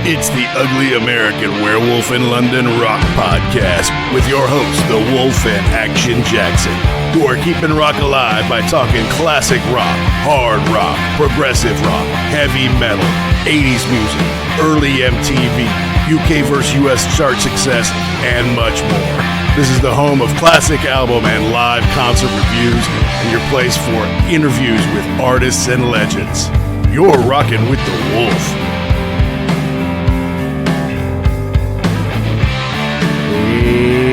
It's the Ugly American Werewolf in London Rock Podcast with your hosts, the Wolf and Action Jackson, who are keeping rock alive by talking classic rock, hard rock, progressive rock, heavy metal, 80s music, early MTV, UK vs. US chart success, and much more. This is the home of classic album and live concert reviews and your place for interviews with artists and legends. You're rocking with the Wolf.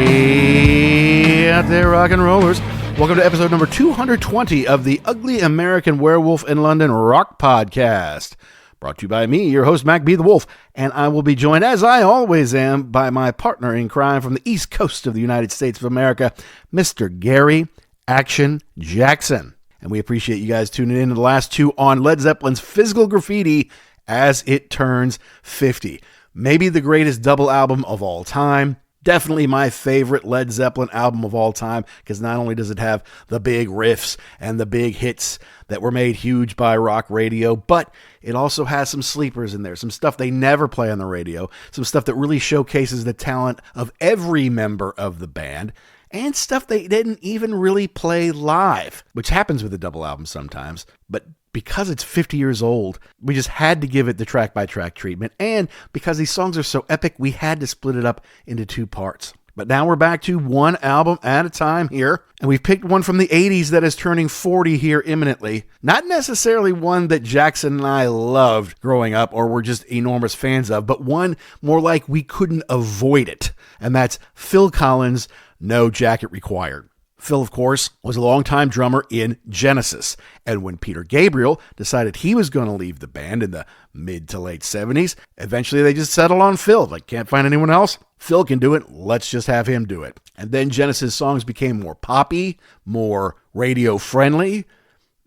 Hey out there, rock and rollers. Welcome to episode number 220 of the Ugly American Werewolf in London Rock Podcast. Brought to you by me, your host, Mac B. the Wolf, and I will be joined, as I always am, by my partner in crime from the East Coast of the United States of America, Mr. Gary Action Jackson. And we appreciate you guys tuning in to the last two on Led Zeppelin's Physical Graffiti as it turns 50. Maybe the greatest double album of all time. Definitely my favorite Led Zeppelin album of all time, because not only does it have the big riffs and the big hits that were made huge by rock radio, but it also has some sleepers in there, some stuff they never play on the radio, some stuff that really showcases the talent of every member of the band, and stuff they didn't even really play live, which happens with a double album sometimes, but because it's 50 years old, we just had to give it the track-by-track treatment, and because these songs are so epic, we had to split it up into two parts. But now we're back to one album at a time here, and we've picked one from the 80s that is turning 40 here imminently. Not necessarily one that Jackson and I loved growing up or were just enormous fans of, but one more like we couldn't avoid it, and that's Phil Collins' No Jacket Required. Phil, of course, was a longtime drummer in Genesis, and when Peter Gabriel decided he was going to leave the band in the mid to late 70s, eventually they just settled on Phil. Like, can't find anyone else? Phil can do it. Let's just have him do it. And then Genesis songs became more poppy, more radio-friendly.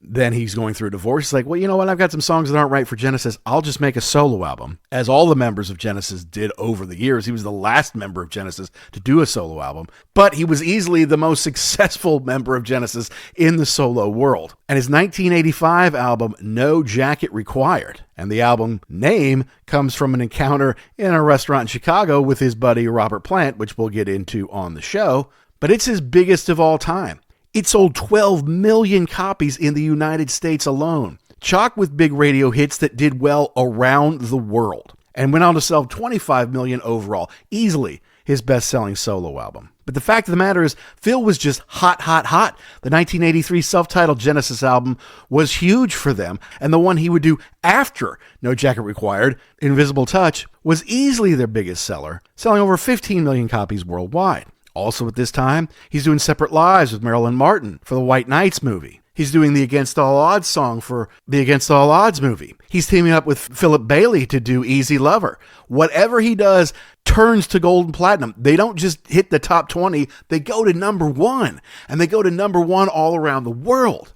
Then he's going through a divorce. He's like, well, you know what? I've got some songs that aren't right for Genesis. I'll just make a solo album. As all the members of Genesis did over the years. He was the last member of Genesis to do a solo album, but he was easily the most successful member of Genesis in the solo world. And his 1985 album, No Jacket Required, and the album name comes from an encounter in a restaurant in Chicago with his buddy Robert Plant, which we'll get into on the show, but it's his biggest of all time. It sold 12 million copies in the United States alone, chock with big radio hits that did well around the world, and went on to sell 25 million overall, easily his best-selling solo album. But the fact of the matter is, Phil was just hot, hot, hot. The 1983 self-titled Genesis album was huge for them, and the one he would do after No Jacket Required, Invisible Touch, was easily their biggest seller, selling over 15 million copies worldwide. Also at this time, he's doing separate lives with Marilyn Martin for the White Nights movie. He's doing the Against All Odds song for the Against All Odds movie. He's teaming up with Philip Bailey to do Easy Lover. Whatever he does turns to gold and platinum. They don't just hit the top 20, they go to number one. And they go to number one all around the world.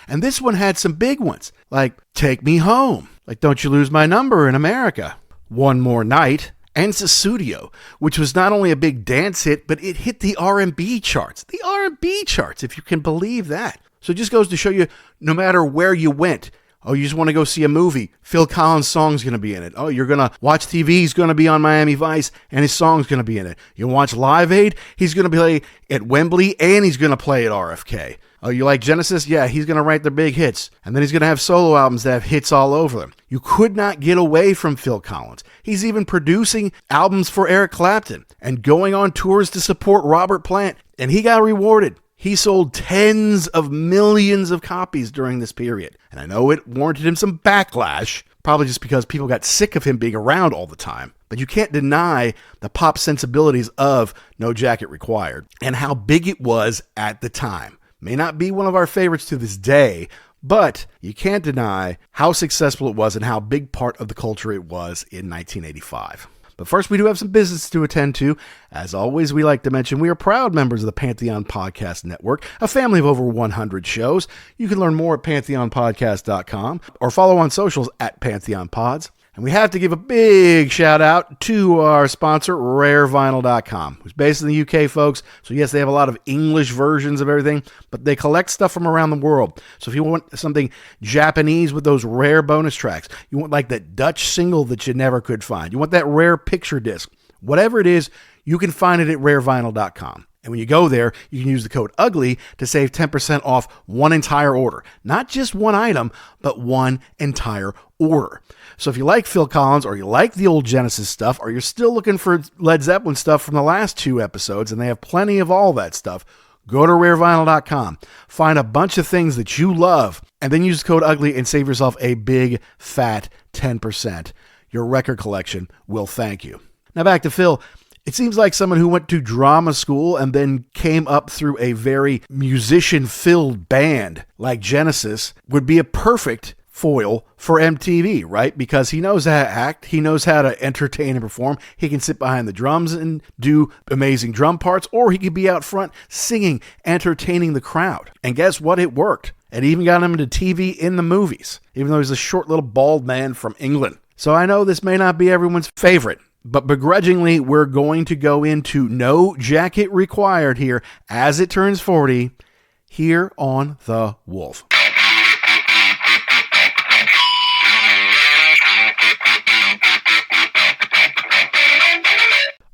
And this one had some big ones, like Take Me Home, like Don't You Lose My Number in America, One More Night, and Sussudio, which was not only a big dance hit, but it hit the R&B charts. The R&B charts, if you can believe that. So it just goes to show you, no matter where you went, oh, you just want to go see a movie, Phil Collins' song's going to be in it. Oh, you're going to watch TV, he's going to be on Miami Vice, and his song's going to be in it. You watch Live Aid, he's going to play at Wembley, and he's going to play at RFK. Oh, you like Genesis? Yeah, he's going to write their big hits. And then he's going to have solo albums that have hits all over them. You could not get away from Phil Collins. He's even producing albums for Eric Clapton and going on tours to support Robert Plant. And he got rewarded. He sold tens of millions of copies during this period. And I know it warranted him some backlash, probably just because people got sick of him being around all the time. But you can't deny the pop sensibilities of No Jacket Required and how big it was at the time. May not be one of our favorites to this day, but you can't deny how successful it was and how big part of the culture it was in 1985. But first, we do have some business to attend to. As always, we like to mention we are proud members of the Pantheon Podcast Network, a family of over 100 shows. You can learn more at pantheonpodcast.com or follow on socials at Pantheon Pods. And we have to give a big shout out to our sponsor, rarevinyl.com, who's based in the UK, folks. So yes, they have a lot of English versions of everything, but they collect stuff from around the world. So if you want something Japanese with those rare bonus tracks, you want like that Dutch single that you never could find, you want that rare picture disc, whatever it is, you can find it at rarevinyl.com. And when you go there, you can use the code UGLY to save 10% off one entire order. Not just one item, but one entire order. So if you like Phil Collins, or you like the old Genesis stuff, or you're still looking for Led Zeppelin stuff from the last 2 episodes, and they have plenty of all that stuff, go to rarevinyl.com. Find a bunch of things that you love, and then use the code UGLY and save yourself a big, fat 10%. Your record collection will thank you. Now back to Phil. It seems like someone who went to drama school and then came up through a very musician-filled band like Genesis would be a perfect foil for MTV, right? Because he knows how to act, he knows how to entertain and perform. He can sit behind the drums and do amazing drum parts, or he could be out front singing, entertaining the crowd. And guess what? It worked. It even got him into TV in the movies, even though he's a short little bald man from England. So I know this may not be everyone's favorite, but begrudgingly, we're going to go into No Jacket Required here as it turns 40 here on The Wolf.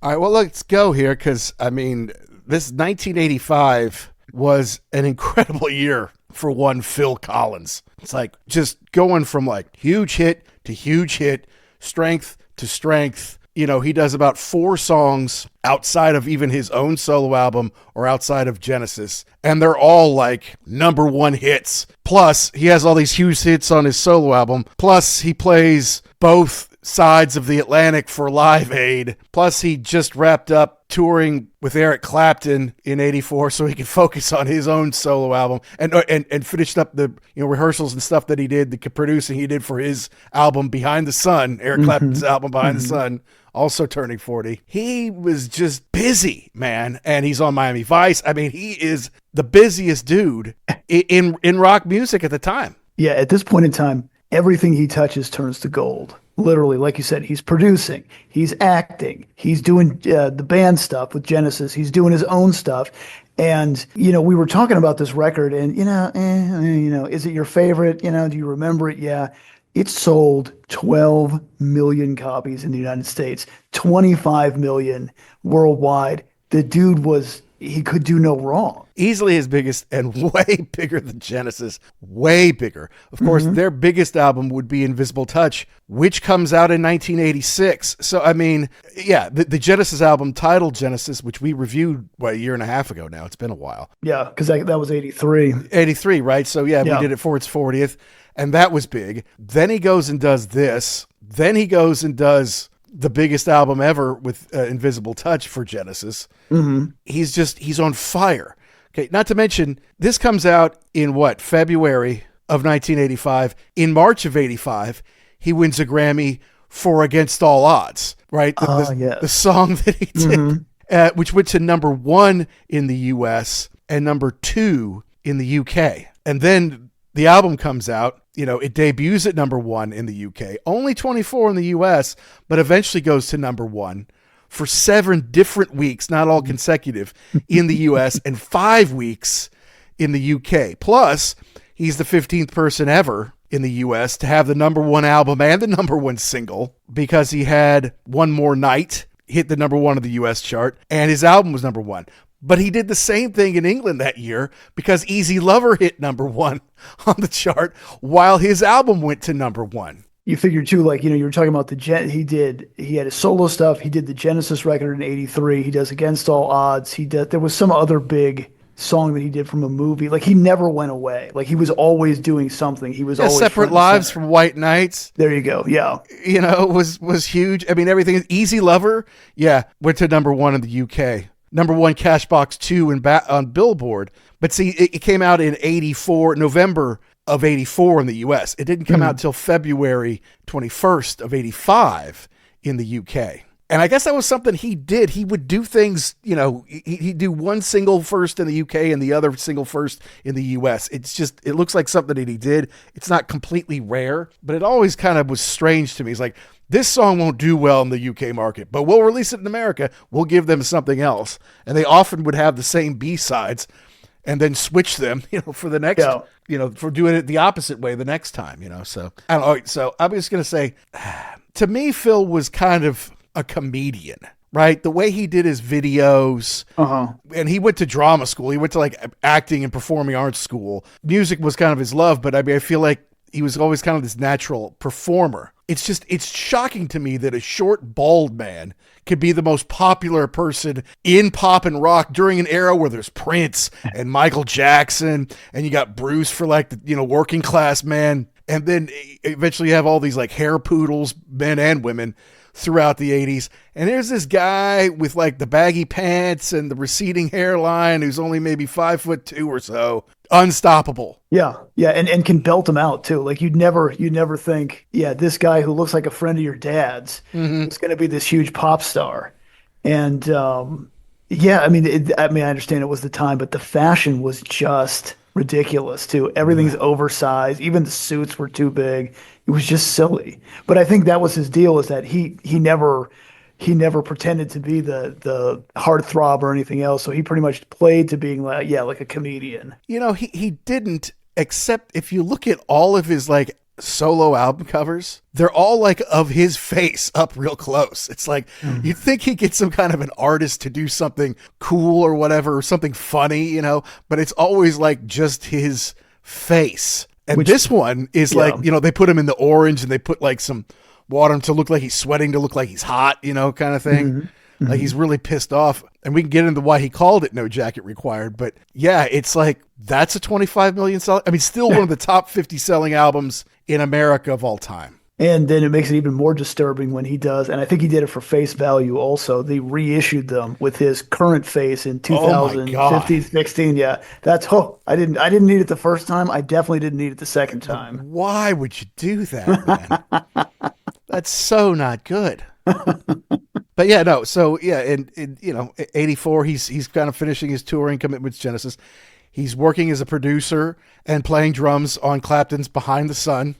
All right, well, let's go here because, I mean, this 1985 was an incredible year for one Phil Collins. It's like just going from like huge hit to huge hit, strength to strength. You know, he does about 4 songs outside of even his own solo album or outside of Genesis, and they're all like #1 hits. Plus, he has all these huge hits on his solo album. Plus, he plays both sides of the Atlantic for Live Aid. Plus, he just wrapped up touring with Eric Clapton in '84 so he could focus on his own solo album and finished up the rehearsals and stuff that he did, the producing he did for his album Behind the Sun, Eric Clapton's album Behind the Sun, also turning 40. He was just busy, man, and he's on Miami Vice. I mean, he is the busiest dude in rock music at the time. Yeah, at this point in time, everything he touches turns to gold. Literally, like you said, he's producing, he's acting, he's doing the band stuff with Genesis, he's doing his own stuff. And, we were talking about this record and, is it your favorite? Do you remember it? Yeah. It sold 12 million copies in the United States, 25 million worldwide. The dude he could do no wrong. Easily his biggest and way bigger than Genesis, way bigger. Of course, their biggest album would be Invisible Touch, which comes out in 1986. So, I mean, yeah, the Genesis album titled Genesis, which we reviewed, a year and a half ago now. It's been a while. Yeah, because that was 83. 83, right? So, yeah, we did it for its 40th, and that was big. Then he goes and does this. Then he goes and does the biggest album ever with Invisible Touch for Genesis. He's on fire. Okay, not to mention, this comes out in February of 1985. In March of 85, he wins a Grammy for Against All Odds, right? The song that he did, which went to #1 in the US and #2 in the UK. And then the album comes out. It debuts at #1 in the UK, only 24 in the US, but eventually goes to #1 for 7 different weeks, not all consecutive, in the US and 5 weeks in the UK. Plus, he's the 15th person ever in the US to have the #1 album and the #1 single, because he had One More Night hit the #1 of the US chart and his album was #1. But he did the same thing in England that year because Easy Lover hit #1 on the chart while his album went to #1. You figure too, like, you were talking about he had his solo stuff. He did the Genesis record in '83. He does Against All Odds. There was some other big song that he did from a movie. Like, he never went away. Like, he was always doing something. He was always Separate Lives from White Nights. There you go. Yeah. Was huge. I mean, everything. Easy Lover. Yeah. Went to #1 in the UK. #1 Cashbox 2 on Billboard. But see, it came out in November of 84 in the US. It didn't come out until February 21st of 85 in the UK. And I guess that was something he did. He would do things, he'd do one single first in the UK and the other single first in the US. It looks like something that he did. It's not completely rare, but it always kind of was strange to me. It's like, this song won't do well in the UK market, but we'll release it in America. We'll give them something else. And they often would have the same B-sides and then switch them, for the next, for doing it the opposite way the next time, So, I don't know. So I'm just going to say, to me, Phil was kind of a comedian, right? The way he did his videos, and he went to drama school. He went to like acting and performing arts school. Music was kind of his love, but I feel like he was always kind of this natural performer. It's shocking to me that a short, bald man could be the most popular person in pop and rock during an era where there's Prince and Michael Jackson, and you got Bruce for like the, working class man. And then eventually you have all these like hair poodles, men and women, throughout the 80s. And there's this guy with like the baggy pants and the receding hairline who's only maybe 5'2" or so. Unstoppable. Yeah. And can belt them out too. Like you'd never think, this guy who looks like a friend of your dad's is going to be this huge pop star. And I understand it was the time, but the fashion was just ridiculous too. Everything's oversized. Even the suits were too big. It was just silly. But I think that was his deal, is that he never pretended to be the heartthrob or anything else. So he pretty much played to being like a comedian. He didn't, except if you look at all of his like solo album covers, they're all like of his face up real close. It's like you'd think he'd get some kind of an artist to do something cool or whatever, or something funny, but it's always like just his face. And this one is like, they put him in the orange and they put like some water to look like he's sweating, to look like he's hot, kind of thing. Like he's really pissed off. And we can get into why he called it No Jacket Required. But yeah, it's like, that's a 25 million selling. Still one of the top 50 selling albums in America of all time. And then it makes it even more disturbing when he does, and I think he did it for Face Value also. They reissued them with his current face in 2015, 16. Yeah, that's I didn't need it the first time. I definitely didn't need it the second time. Why would you do that, man? That's so not good. But yeah, no. So yeah, in 84, he's kind of finishing his touring commitments. Genesis. He's working as a producer and playing drums on Clapton's Behind the Sun.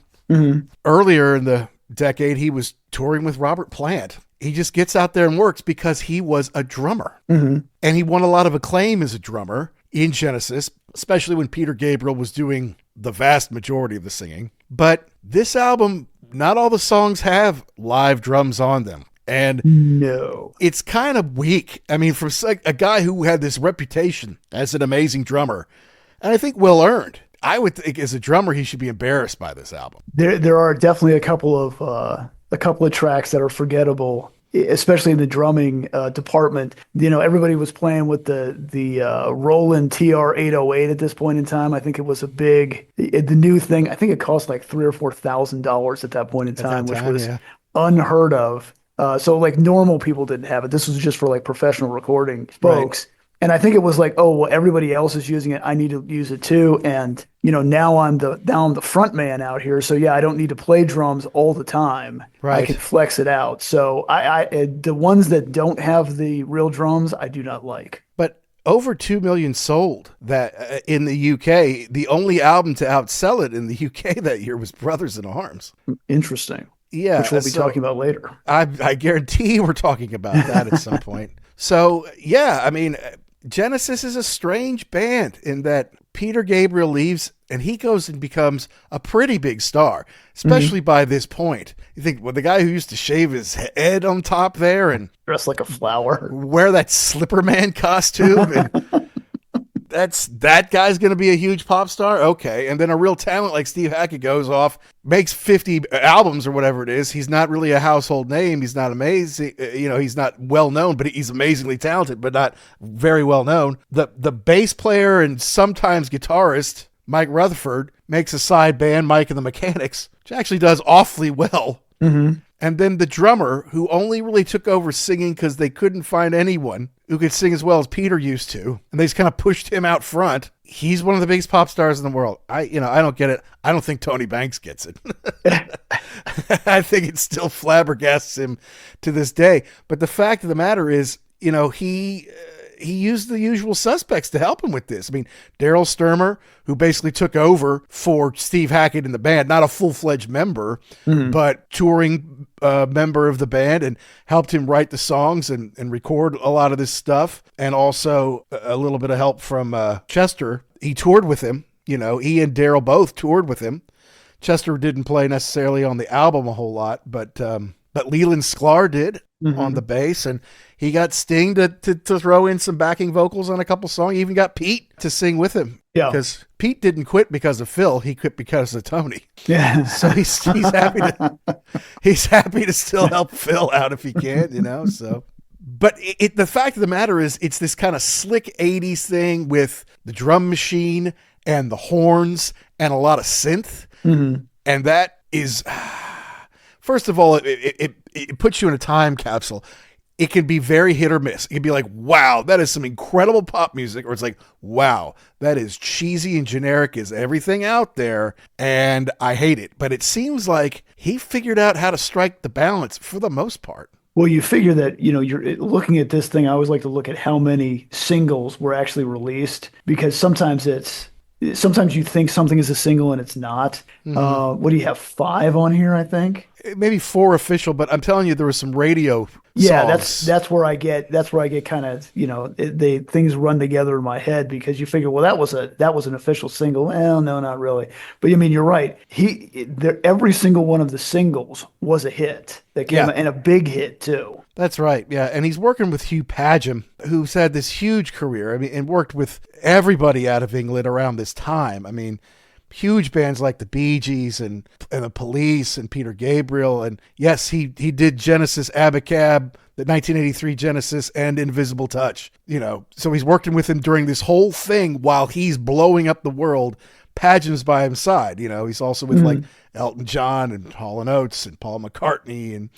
Earlier in the decade, he was touring with Robert Plant. He just gets out there and works because he was a drummer. And he won a lot of acclaim as a drummer in Genesis, especially when Peter Gabriel was doing the vast majority of the singing. But this album, not all the songs have live drums on them. And it's kind of weak. For a guy who had this reputation as an amazing drummer, and I think well earned. I would think as a drummer, he should be embarrassed by this album. There are definitely a couple of tracks that are forgettable, especially in the drumming department. Everybody was playing with the Roland TR-808 at this point in time. I think it was the new thing. I think it cost like $3,000 or $4,000 at that point in time, which was unheard of. So like normal people didn't have it. This was just for like professional recording folks. Right. And I think it was like, oh, well, everybody else is using it. I need to use it too. And, now I'm the front man out here. So yeah, I don't need to play drums all the time. Right. I can flex it out. So the ones that don't have the real drums, I do not like. But over 2 million sold that in the UK. The only album to outsell it in the UK that year was Brothers in Arms. Interesting. Yeah. Which we'll be talking about later. I guarantee we're talking about that at some point. So yeah, Genesis is a strange band in that Peter Gabriel leaves and he goes and becomes a pretty big star, especially by this point. You think, well, the guy who used to shave his head on top there and dress like a flower, wear that Slipper Man costume, and that guy's going to be a huge pop star. Okay. And then a real talent like Steve Hackett goes off, makes 50 albums or whatever it is. He's not really a household name. He's not amazing. He's not well known, but he's amazingly talented, but not very well known. The bass player and sometimes guitarist, Mike Rutherford, makes a side band, Mike and the Mechanics, which actually does awfully well. And then the drummer, who only really took over singing because they couldn't find anyone who could sing as well as Peter used to, and they just kind of pushed him out front. He's one of the biggest pop stars in the world. I don't get it. I don't think Tony Banks gets it. I think it still flabbergasts him to this day. But the fact of the matter is, he used the usual suspects to help him with this. I mean, Daryl Sturmer, who basically took over for Steve Hackett in the band, not a full-fledged member, but touring member of the band, and helped him write the songs and record a lot of this stuff. And also a little bit of help from Chester. He toured with him. He and Daryl both toured with him. Chester didn't play necessarily on the album a whole lot, but Leland Sklar did on the bass, and he got Sting to throw in some backing vocals on a couple songs. He even got Pete to sing with him. Yeah, because Pete didn't quit because of Phil; he quit because of Tony. Yeah, so he's happy to still help Phil out if he can, So, but the fact of the matter is, it's this kind of slick '80s thing with the drum machine and the horns and a lot of synth, and that is. First of all, it puts you in a time capsule. It can be very hit or miss. It can be like, wow, that is some incredible pop music. Or it's like, wow, that is cheesy and generic as everything out there, and I hate it. But it seems like he figured out how to strike the balance for the most part. Well, you figure that, you're looking at this thing. I always like to look at how many singles were actually released, because sometimes you think something is a single and it's not. What do you have, 5 on here, I think? Maybe 4 official, but I'm telling you, there was some radio songs. That's where I get kind of, things run together in my head, because you figure, well, that was an official single. Well, no, not really. But you're right. Every single one of the singles was a hit that came out, and a big hit too. That's right. Yeah. And he's working with Hugh Padgham, who's had this huge career. And worked with everybody out of England around this time. Huge bands like the Bee Gees and the Police and Peter Gabriel. And yes, he did Genesis, Abacab, the 1983 Genesis, and Invisible Touch. So he's working with him during this whole thing while he's blowing up the world. Padgham's by his side. He's also with like Elton John and Hall & Oates and Paul McCartney and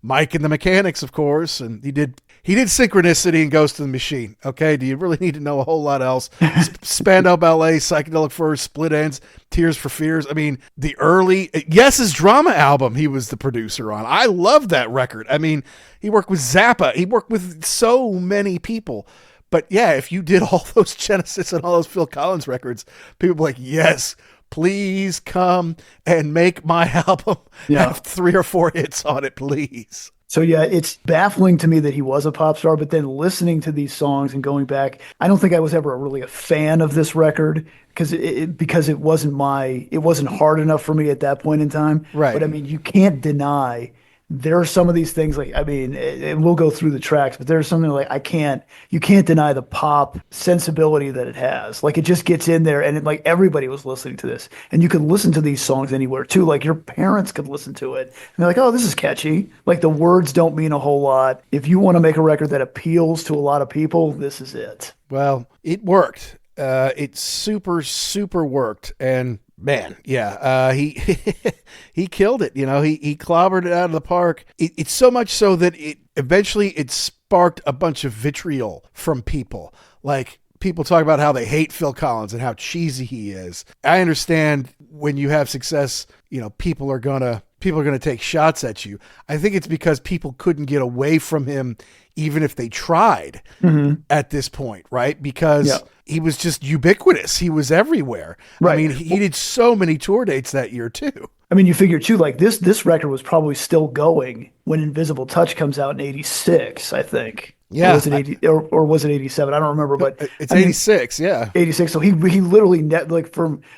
Mike and the Mechanics, of course. And he did Synchronicity and Ghost of the Machine. Okay, do you really need to know a whole lot else? Spandau Ballet, Psychedelic Furs, Split Ends, Tears for Fears. The early Yes's drama album he was the producer on. I love that record. He worked with Zappa. He worked with so many people. But yeah, if you did all those Genesis and all those Phil Collins records, people were like, yes, please come and make my album have 3 or 4 hits on it, please. So yeah, it's baffling to me that he was a pop star, but then listening to these songs and going back, I don't think I was ever really a fan of this record because it wasn't hard enough for me at that point in time. Right. But you can't deny there are some of these things and we'll go through the tracks, but there's something like you can't deny the pop sensibility that it has. Like, it just gets in there, and everybody was listening to this, and you could listen to these songs anywhere too. Like, your parents could listen to it and they're like, oh, this is catchy. Like, the words don't mean a whole lot. If you want to make a record that appeals to a lot of people, this is it. Well, it worked. It super, super worked. And man, yeah, he he killed it. He clobbered it out of the park. It's so much so that it eventually sparked a bunch of vitriol from people. Like, people talk about how they hate Phil Collins and how cheesy he is. I understand when you have success, people are gonna take shots at you. I think it's because people couldn't get away from him even if they tried at this point, right? Because he was just ubiquitous. He was everywhere. Right. He did so many tour dates that year too. You figure too, like this record was probably still going when Invisible Touch comes out in '86, I think. Yeah. Or was it 80, or was it 87? I don't remember, but it's 86. Yeah. 86. So he literally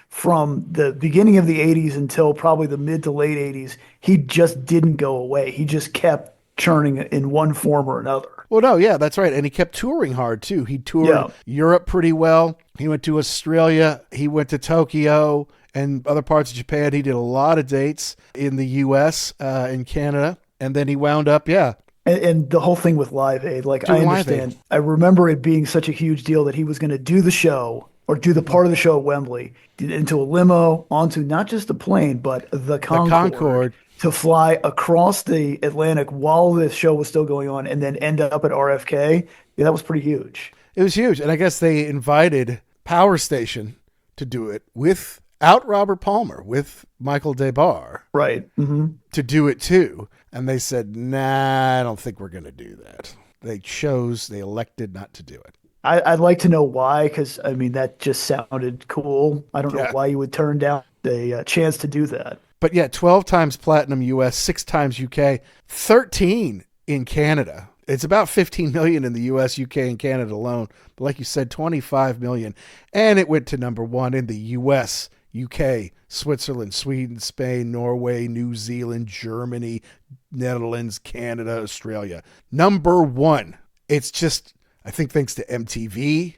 from the beginning of the 80s until probably the mid to late 80s, he just didn't go away. He just kept churning in one form or another. Well, no, yeah, that's right. And he kept touring hard too. He toured Europe pretty well. He went to Australia. He went to Tokyo and other parts of Japan. He did a lot of dates in the U.S. In Canada. And then he wound up, And the whole thing with Live Aid, I understand. I remember it being such a huge deal that he was going to do the show or do the part of the show at Wembley into a limo, onto not just the plane, but the Concorde to fly across the Atlantic while this show was still going on and then end up at RFK. Yeah, that was pretty huge. It was huge. And I guess they invited Power Station to do it without Robert Palmer, with Michael DeBar. Right. Mm-hmm. To do it too. And they said, nah, I don't think we're going to do that. They elected not to do it. I'd like to know why, because, I mean, that just sounded cool. I don't know why you would turn down the chance to do that. But yeah, 12 times platinum US, 6 times UK, 13 in Canada. It's about 15 million in the US, UK, and Canada alone. But like you said, 25 million. And it went to number 1 in the US, UK, Switzerland, Sweden, Spain, Norway, New Zealand, Germany, Netherlands, Canada, Australia. Number 1. It's just, I think, thanks to MTV,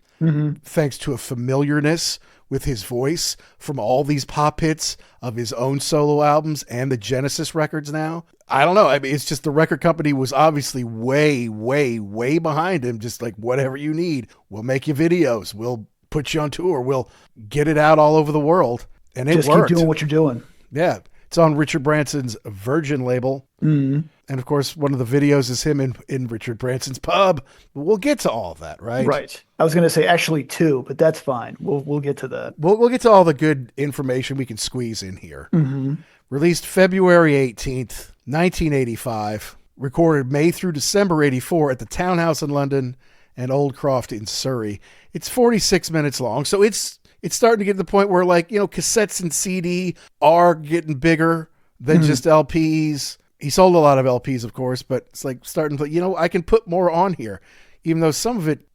thanks to a familiarness with his voice from all these pop hits of his own solo albums and the Genesis records now. I don't know. I mean, it's just the record company was obviously way, way, way behind him. Just like, whatever you need, we'll make you videos. We'll put you on tour. We'll get it out all over the world. And it just worked. Keep doing what you're doing. Yeah. It's on Richard Branson's Virgin label. Mm-hmm. And of course, one of the videos is him in Richard Branson's pub. We'll get to all of that, right? Right. I was going to say actually 2, but that's fine. We'll get to that. We'll get to all the good information we can squeeze in here. Mm-hmm. Released February 18th, 1985. Recorded May through December 84 at the Townhouse in London and Old Croft in Surrey. It's 46 minutes long, so it's starting to get to the point where, like, you know, cassettes and CD are getting bigger than just LPs. He sold a lot of LPs, of course, but it's like starting to, you know, I can put more on here, even though some of it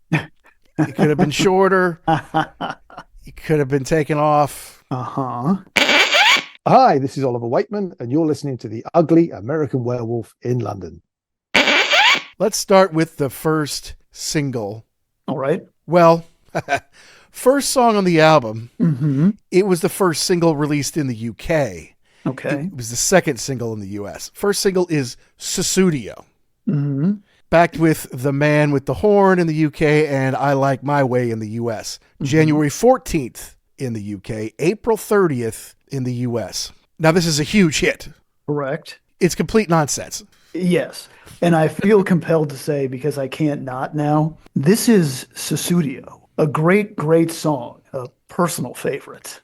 could have been shorter. It could have been taken off. Uh-huh. Hi, this is Oliver Wakeman, and you're listening to the Ugly American Werewolf in London. Let's start with the first single. All right. Well, first song on the album. Mm-hmm. It was the first single released in the UK. Okay. It was the second single in the US. First single is Sussudio. Mm-hmm. Backed with The Man with the Horn in the UK and I Like My Way in the US. Mm-hmm. January 14th in the UK. April 30th in the US. Now, this is a huge hit. Correct. It's complete nonsense. Yes. And I feel compelled to say, because I can't not now, this is Sussudio. A great, great song. A personal favorite.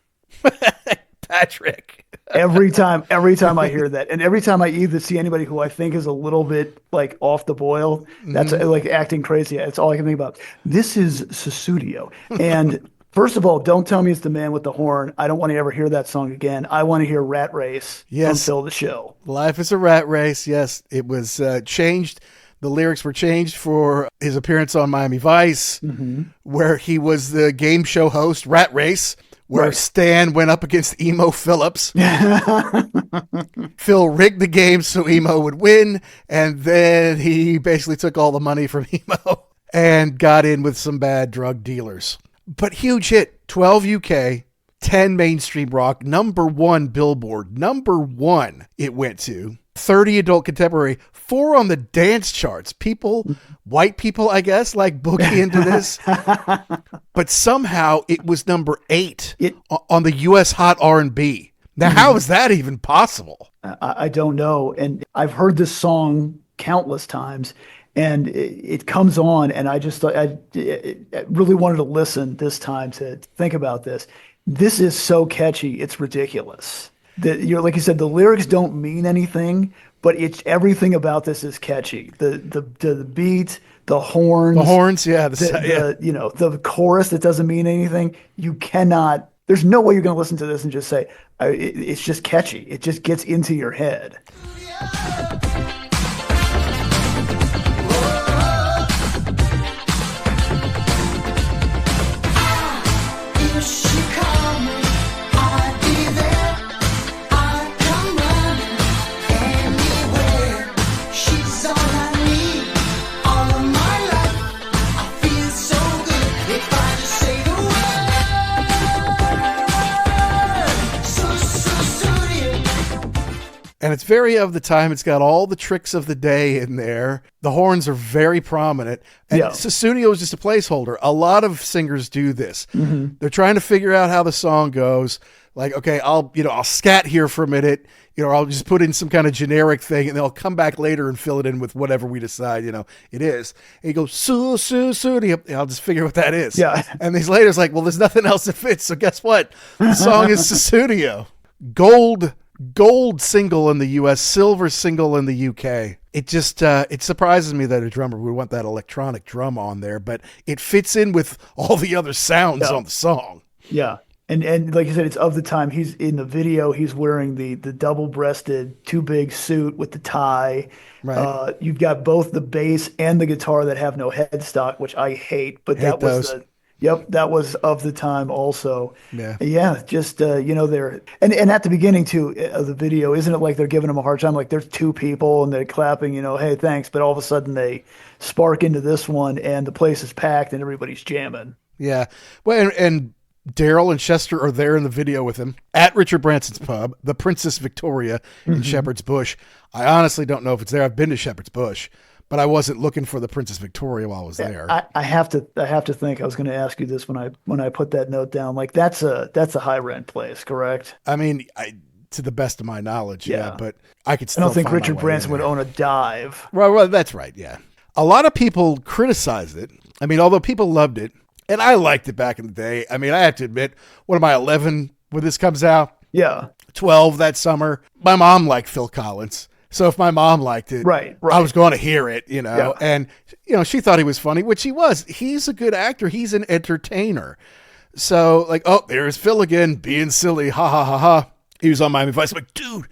Patrick. every time I hear that, and every time I either see anybody who I think is a little bit like off the boil, that's like acting crazy. It's all I can think about. This is Sussudio. And first of all, don't tell me it's The Man with the Horn. I don't want to ever hear that song again. I want to hear Rat Race from Phil the Show. Life is a Rat Race. Yes, it was changed. The lyrics were changed for his appearance on Miami Vice, where he was the game show host, Rat Race, where Stan went up against Emo Phillips. Phil rigged the game so Emo would win, and then he basically took all the money from Emo and got in with some bad drug dealers. But huge hit, 12 UK, 10 mainstream rock, number 1 Billboard, number 1 it went to. 30 adult contemporary, 4 on the dance charts. People, white people, I guess, like boogie into this. But somehow it was number 8 on the US Hot R&B. Now, how is that even possible? I don't know. And I've heard this song countless times, and it comes on, and I just thought I really wanted to listen this time to think about this. This is so catchy, it's ridiculous. Like you said, the lyrics don't mean anything, but everything about this is catchy. The beat, the horns, the chorus that doesn't mean anything. You cannot. There's no way you're going to listen to this and just say it's just catchy. It just gets into your head. And it's very of the time. It's got all the tricks of the day in there. The horns are very prominent. And Sussudio is just a placeholder. A lot of singers do this. Mm-hmm. They're trying to figure out how the song goes. Like, okay, I'll scat here for a minute, or I'll just put in some kind of generic thing, and then I'll come back later and fill it in with whatever we decide, it is. And you go, Sussudio. I'll just figure what that is. Yeah. And these later, it's like, well, there's nothing else that fits. So guess what? The song is Sussudio. Gold single in the U.S., silver single in the U.K. It just, it surprises me that a drummer would want that electronic drum on there, but it fits in with all the other sounds on the song. Yeah. And like you said, it's of the time. He's in the video. He's wearing the double-breasted, too big suit with the tie. Right. You've got both the bass and the guitar that have no headstock, which I hate. But that was that was of the time also. Yeah. Just they're and at the beginning too of the video, isn't it like they're giving him a hard time? Like there's two people and they're clapping, hey, thanks. But all of a sudden they spark into this one and the place is packed and everybody's jamming. Yeah. Well, and Daryl and Chester are there in the video with him at Richard Branson's pub, the Princess Victoria in Shepherd's Bush. I honestly don't know if it's there. I've been to Shepherd's Bush, but I wasn't looking for the Princess Victoria while I was there. I have to think. I was going to ask you this when I put that note down. Like that's a high rent place, correct? I mean, to the best of my knowledge, yeah, but I could still. I don't think Richard Branson would own a dive. Well, that's right. Yeah, a lot of people criticized it. I mean, although people loved it. And I liked it back in the day. I mean, I have to admit, what am I, 11 when this comes out? Yeah. 12 that summer. My mom liked Phil Collins. So if my mom liked it, right. I was going to hear it, Yeah. And, she thought he was funny, which he was. He's a good actor. He's an entertainer. So like, oh, there's Phil again being silly. Ha, ha, ha, ha. He was on Miami Vice. I'm like, dude,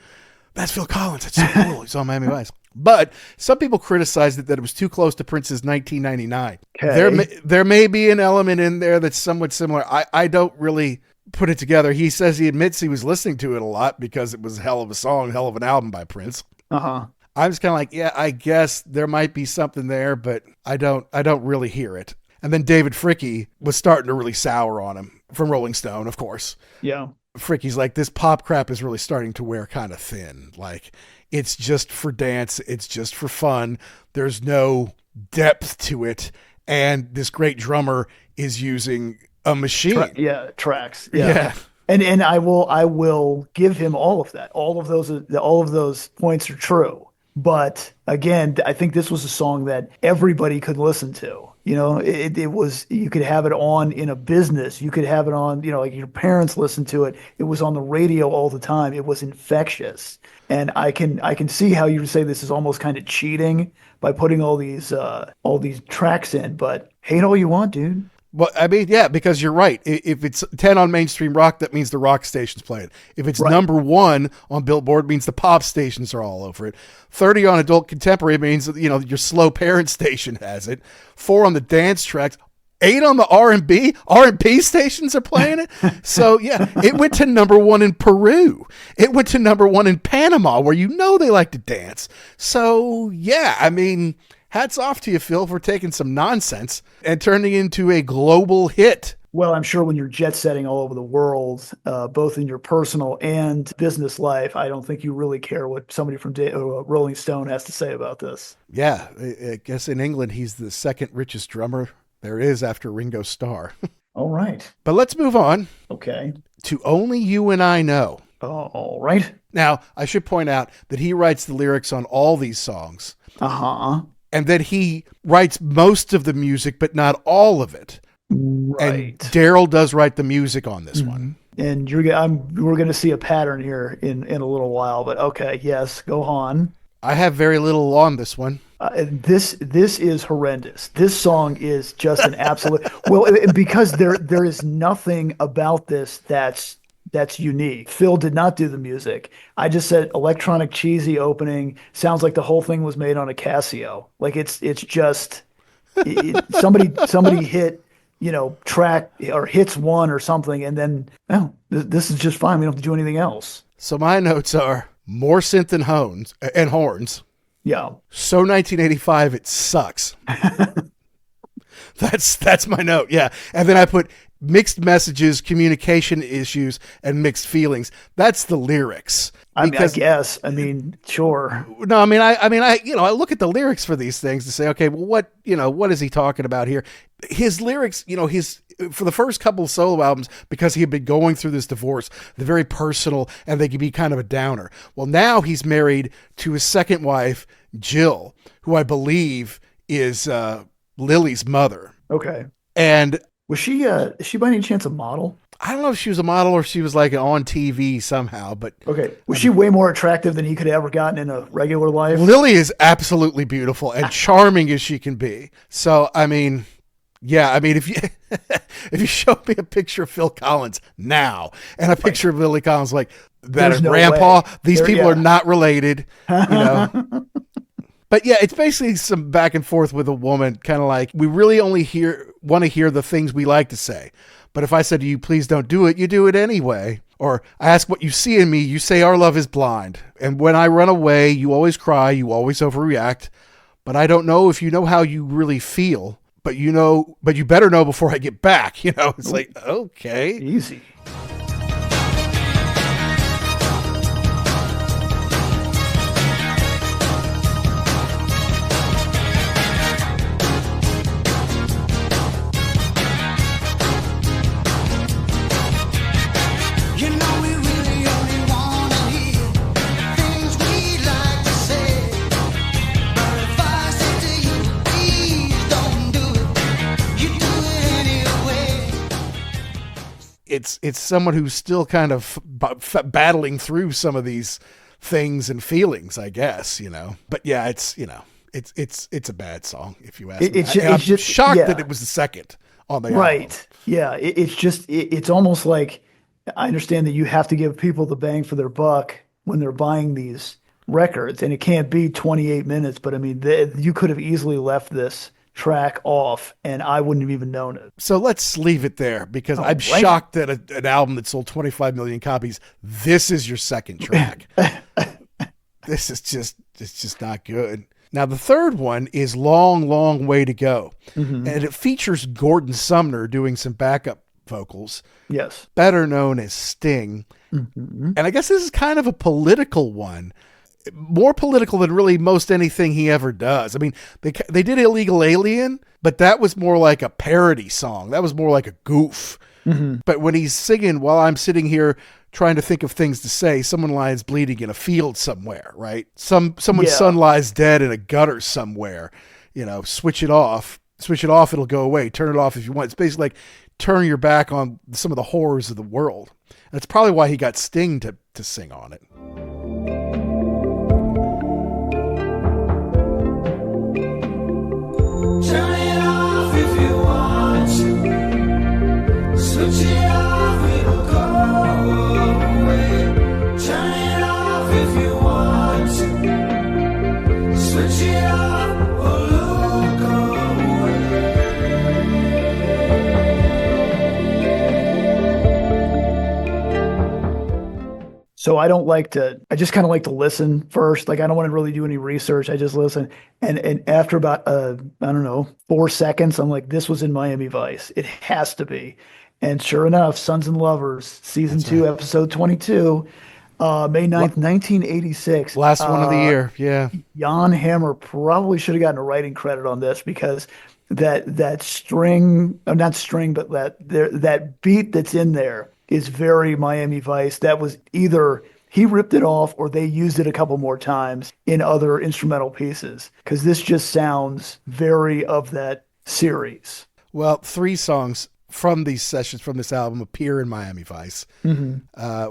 that's Phil Collins. That's so cool. He's on Miami Vice. But some people criticized it that it was too close to Prince's 1999. Okay. There may be an element in there that's somewhat similar. I don't really put it together. He says he admits he was listening to it a lot because it was a hell of a song, hell of an album by Prince. Uh-huh. I was kind of like, yeah, I guess there might be something there, but I don't really hear it. And then David Fricke was starting to really sour on him from Rolling Stone, of course. Yeah. Fricke's like, this pop crap is really starting to wear kind of thin. Like, it's just for dance. It's just for fun. There's no depth to it. And this great drummer is using a machine. Tracks. Yeah. And I will give him all of that. All of those points are true. But again, I think this was a song that everybody could listen to. It was, you could have it on in a business. You could have it on, like your parents listened to it. It was on the radio all the time. It was infectious. And I can see how you would say this is almost kind of cheating by putting all these tracks in, but hate all you want, dude. Well, I mean, yeah, because you're right. If it's 10 on mainstream rock, that means the rock stations play it. If it's number 1 on Billboard, it means the pop stations are all over it. 30 on adult contemporary means, your slow parent station has it. 4 on the dance tracks. 8 on the R&B. R&B stations are playing it. So, yeah, it went to number 1 in Peru. It went to number 1 in Panama, where they like to dance. So, yeah, I mean, hats off to you, Phil, for taking some nonsense and turning it into a global hit. Well, I'm sure when you're jet setting all over the world, both in your personal and business life, I don't think you really care what somebody from Rolling Stone has to say about this. Yeah, I guess in England, he's the second richest drummer there is after Ringo Starr. All right. But let's move on. Okay. To Only You and I Know. Oh, all right. Now, I should point out that he writes the lyrics on all these songs. Uh-huh. And that he writes most of the music, but not all of it. Right. And Daryl does write the music on this one. And we're going to see a pattern here in a little while, but okay, yes, go on. I have very little on this one. This is horrendous. This song is just an absolute because there is nothing about this that's unique. Phil did not do the music. I just said electronic cheesy opening. Sounds like the whole thing was made on a Casio. Like it's just somebody hit track or hits one or something, and then this is just fine. We don't have to do anything else. So my notes are more synth and horns. Yeah. So 1985, it sucks. That's my note. Yeah. And then I put mixed messages, communication issues, and mixed feelings. That's the lyrics. I mean, I guess. I mean, sure. No, I look at the lyrics for these things to say, okay, well, what is he talking about here? His lyrics, for the first couple of solo albums, because he had been going through this divorce, they're very personal and they can be kind of a downer. Well, now he's married to his second wife, Jill, who I believe is Lily's mother. Okay. And was she is she by any chance a model? I don't know if she was a model or if she was like on TV somehow, but okay. Was she way more attractive than he could have ever gotten in a regular life? Lily is absolutely beautiful and charming as she can be. So, I mean, yeah, I mean, if you if you show me a picture of Phil Collins now and a picture of Lily Collins, like that is grandpa, these people are not related, But yeah, it's basically some back and forth with a woman, kind of like, we really only want to hear the things we like to say. But if I said to you, please don't do it, you do it anyway. Or I ask what you see in me, you say our love is blind. And when I run away, you always cry, you always overreact. But I don't know if you know how you really feel. But you better know before I get back. It's like, okay. Easy. It's someone who's still kind of battling through some of these things and feelings, I guess, But yeah, it's a bad song if you ask me. I'm just shocked that it was the second on the album. Right. Yeah. It's almost like, I understand that you have to give people the bang for their buck when they're buying these records, and it can't be 28 minutes, but I mean, you could have easily left this track off and I wouldn't have even known it. So let's leave it there, because I'm shocked that an album that sold 25 million copies, this is your second track. This is just not good. Now the third one is Long, Long Way to Go. Mm-hmm. And it features Gordon Sumner doing some backup vocals. Yes. Better known as Sting. Mm-hmm. And I guess this is kind of a political one. More political than really most anything he ever does. I mean, they did Illegal Alien, but that was more like a parody song. That was more like a goof. Mm-hmm. But when he's singing, while I'm sitting here trying to think of things to say, someone lies bleeding in a field somewhere, right? Someone's son lies dead in a gutter somewhere. Switch it off, it'll go away. Turn it off if you want. It's basically like turn your back on some of the horrors of the world. And that's probably why he got Sting to sing on it. Turn it off if you want to. Switch it off, it'll go away. Turn it off if you want to. Switch it off, or it'll go away. So I just kind of like to listen first. Like, I don't want to really do any research. I just listen. And after about, 4 seconds, I'm like, this was in Miami Vice. It has to be. And sure enough, Sons and Lovers, season 2, episode 22, May 9th, 1986. Last one of the year. Yeah. Jan Hammer probably should have gotten a writing credit on this, because that string, not string, but that beat that's in there is very Miami Vice. That was either he ripped it off or they used it a couple more times in other instrumental pieces, because this just sounds very of that series. Well, 3 songs from these sessions from this album appear in Miami Vice. Mm-hmm.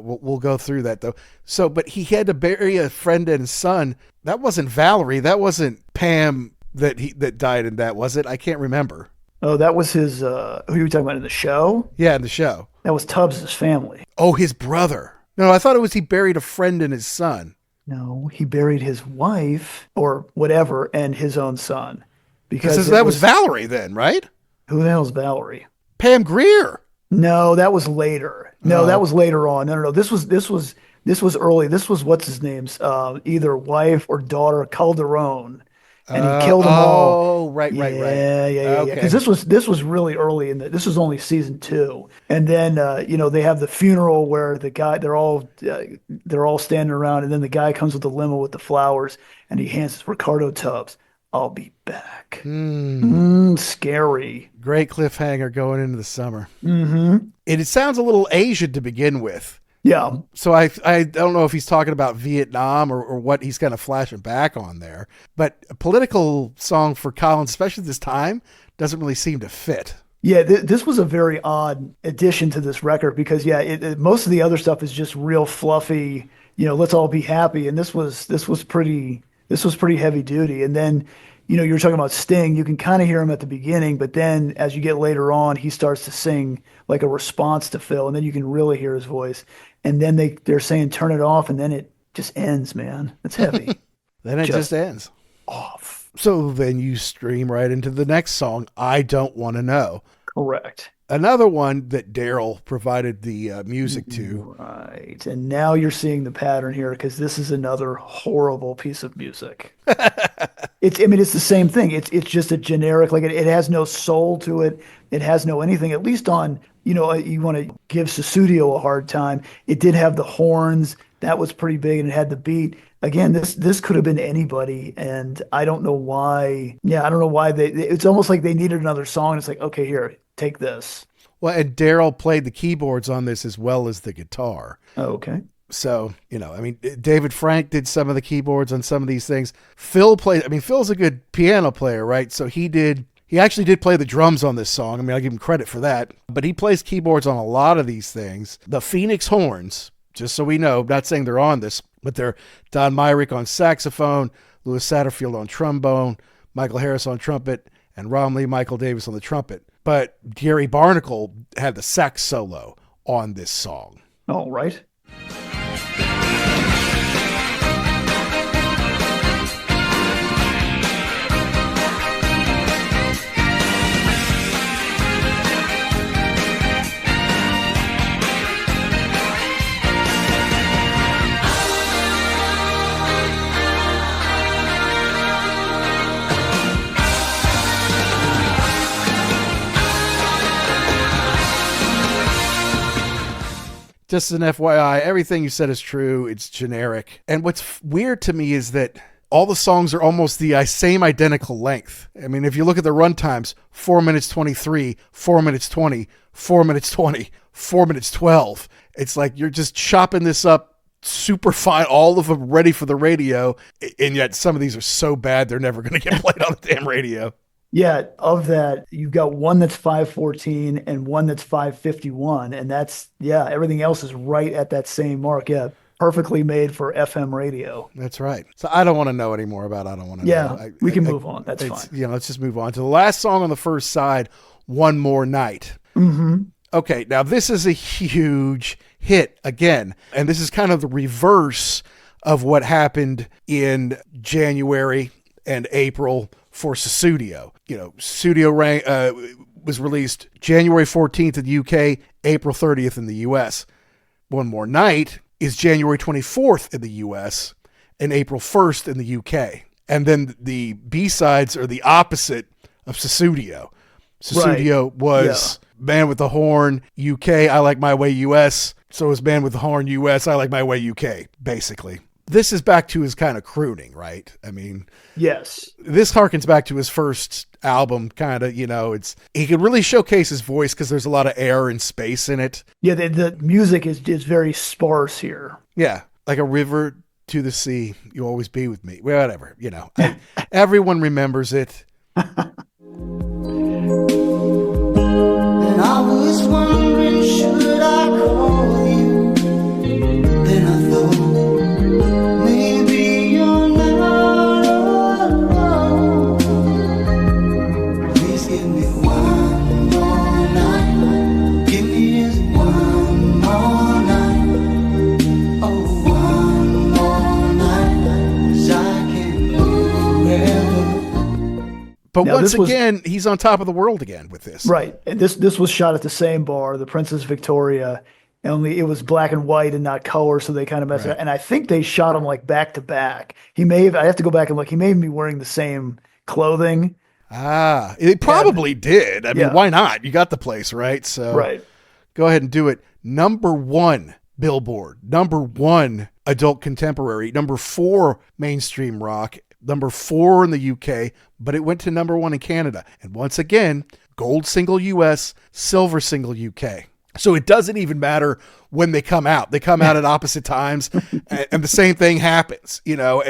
We'll go through that though. So, but he had to bury a friend and son. That wasn't Valerie. That wasn't Pam that died in that, was it? I can't remember. Oh, that was his, who are you talking about in the show? Yeah, in the show. That was Tubbs' family. Oh, his brother. No, I thought it was he buried a friend and his son. No, he buried his wife or whatever and his own son. Because that was Valerie then, right? Who the hell is Valerie? Pam Grier. No, that was later. No, that was later on. No. This was early. This was what's his name's either wife or daughter, Calderon. and he killed them all. Oh, right. Yeah. Okay. Because this was really early this was only season 2, and then they have the funeral where the guy they're all standing around, and then the guy comes with the limo with the flowers, and he hands us Ricardo Tubbs. I'll be back. Scary. Great cliffhanger going into the summer. Mm-hmm. It sounds a little Asian to begin with. Yeah. So I don't know if he's talking about Vietnam or what he's kind of flashing back on there. But a political song for Collins, especially this time, doesn't really seem to fit. Yeah, this was a very odd addition to this record because, most of the other stuff is just real fluffy, let's all be happy. And this was pretty heavy duty. And then, you're talking about Sting. You can kind of hear him at the beginning, but then as you get later on, he starts to sing like a response to Phil, and then you can really hear his voice. And then they're saying turn it off, and then it just ends, man. It's heavy. Then it just ends. Off. So then you stream right into the next song, I Don't Want to Know. Correct. Another one that Daryl provided the music to. Right. And now you're seeing the pattern here because this is another horrible piece of music. It's the same thing. It's just a generic, like it has no soul to it. It has no anything, at least on, you want to give Sussudio a hard time. It did have the horns. That was pretty big, and it had the beat. Again, this could have been anybody, and I don't know why. Yeah, I don't know why it's almost like they needed another song. It's like, okay, here, take this. Well, and Daryl played the keyboards on this as well as the guitar. Oh, okay. So, David Frank did some of the keyboards on some of these things. Phil's a good piano player, right? So he actually did play the drums on this song. I give him credit for that. But he plays keyboards on a lot of these things. The Phoenix horns, just so we know, not saying they're on this, but they're Don Myrick on saxophone, Louis Satterfield on trombone, Michael Harris on trumpet, and Romley Michael Davis on the trumpet. But Gary Barnacle had the sax solo on this song. All right. Just an FYI, everything you said is true. It's generic. And what's weird to me is that all the songs are almost the same identical length. If you look at the run times, 4 minutes 23, 4 minutes 20, 4 minutes 20, 4 minutes 12. It's like you're just chopping this up super fine, all of them ready for the radio. And yet some of these are so bad, they're never going to get played on the damn radio. Yeah, of that, you've got one that's 5:14 and one that's 5:51, and everything else is right at that same mark. Yeah, perfectly made for FM radio. That's right. So I don't want to know any more about I Don't Want to Know. Yeah, we can move on. That's fine. Let's just move on to the last song on the first side, One More Night. Mm-hmm. Okay, now this is a huge hit again, and this is kind of the reverse of what happened in January and April for Sussudio. Sussudio was released January 14th in the UK, April 30th in the US. One More Night is January 24th in the US and April 1st in the UK. And then the B-sides are the opposite of Sussudio. Sussudio was Man with the Horn, UK, I Like My Way, US. So is Man with the Horn, US, I Like My Way, UK, basically. This is back to his kind of crooning, right? Yes. This harkens back to his first album, kind of, he could really showcase his voice because there's a lot of air and space in it. Yeah, the music is very sparse here. Yeah, like a river to the sea, you always be with me. Whatever, everyone remembers it. And I was wondering, should I call you? Then I thought, maybe you're not alone. Please give me one more night. Give me just one more night. Oh, one more night. 'Cause I can live forever. But Now, once again, he's on top of the world again with this. Right. And this was shot at the same bar, the Princess Victoria. Only it was black and white and not color, so they kind of messed it up. And I think they shot them like back to back. I have to go back and look. He may be wearing the same clothing. It probably did. I mean, why not? You got the place, right? So right. Go ahead and do it. Number 1 Billboard, number 1 adult contemporary, number 4 mainstream rock, number 4 in the UK, but it went to number 1 in Canada. And once again, gold single US, silver single UK. So it doesn't even matter when they come out. They come out at opposite times, and the same thing happens. You know,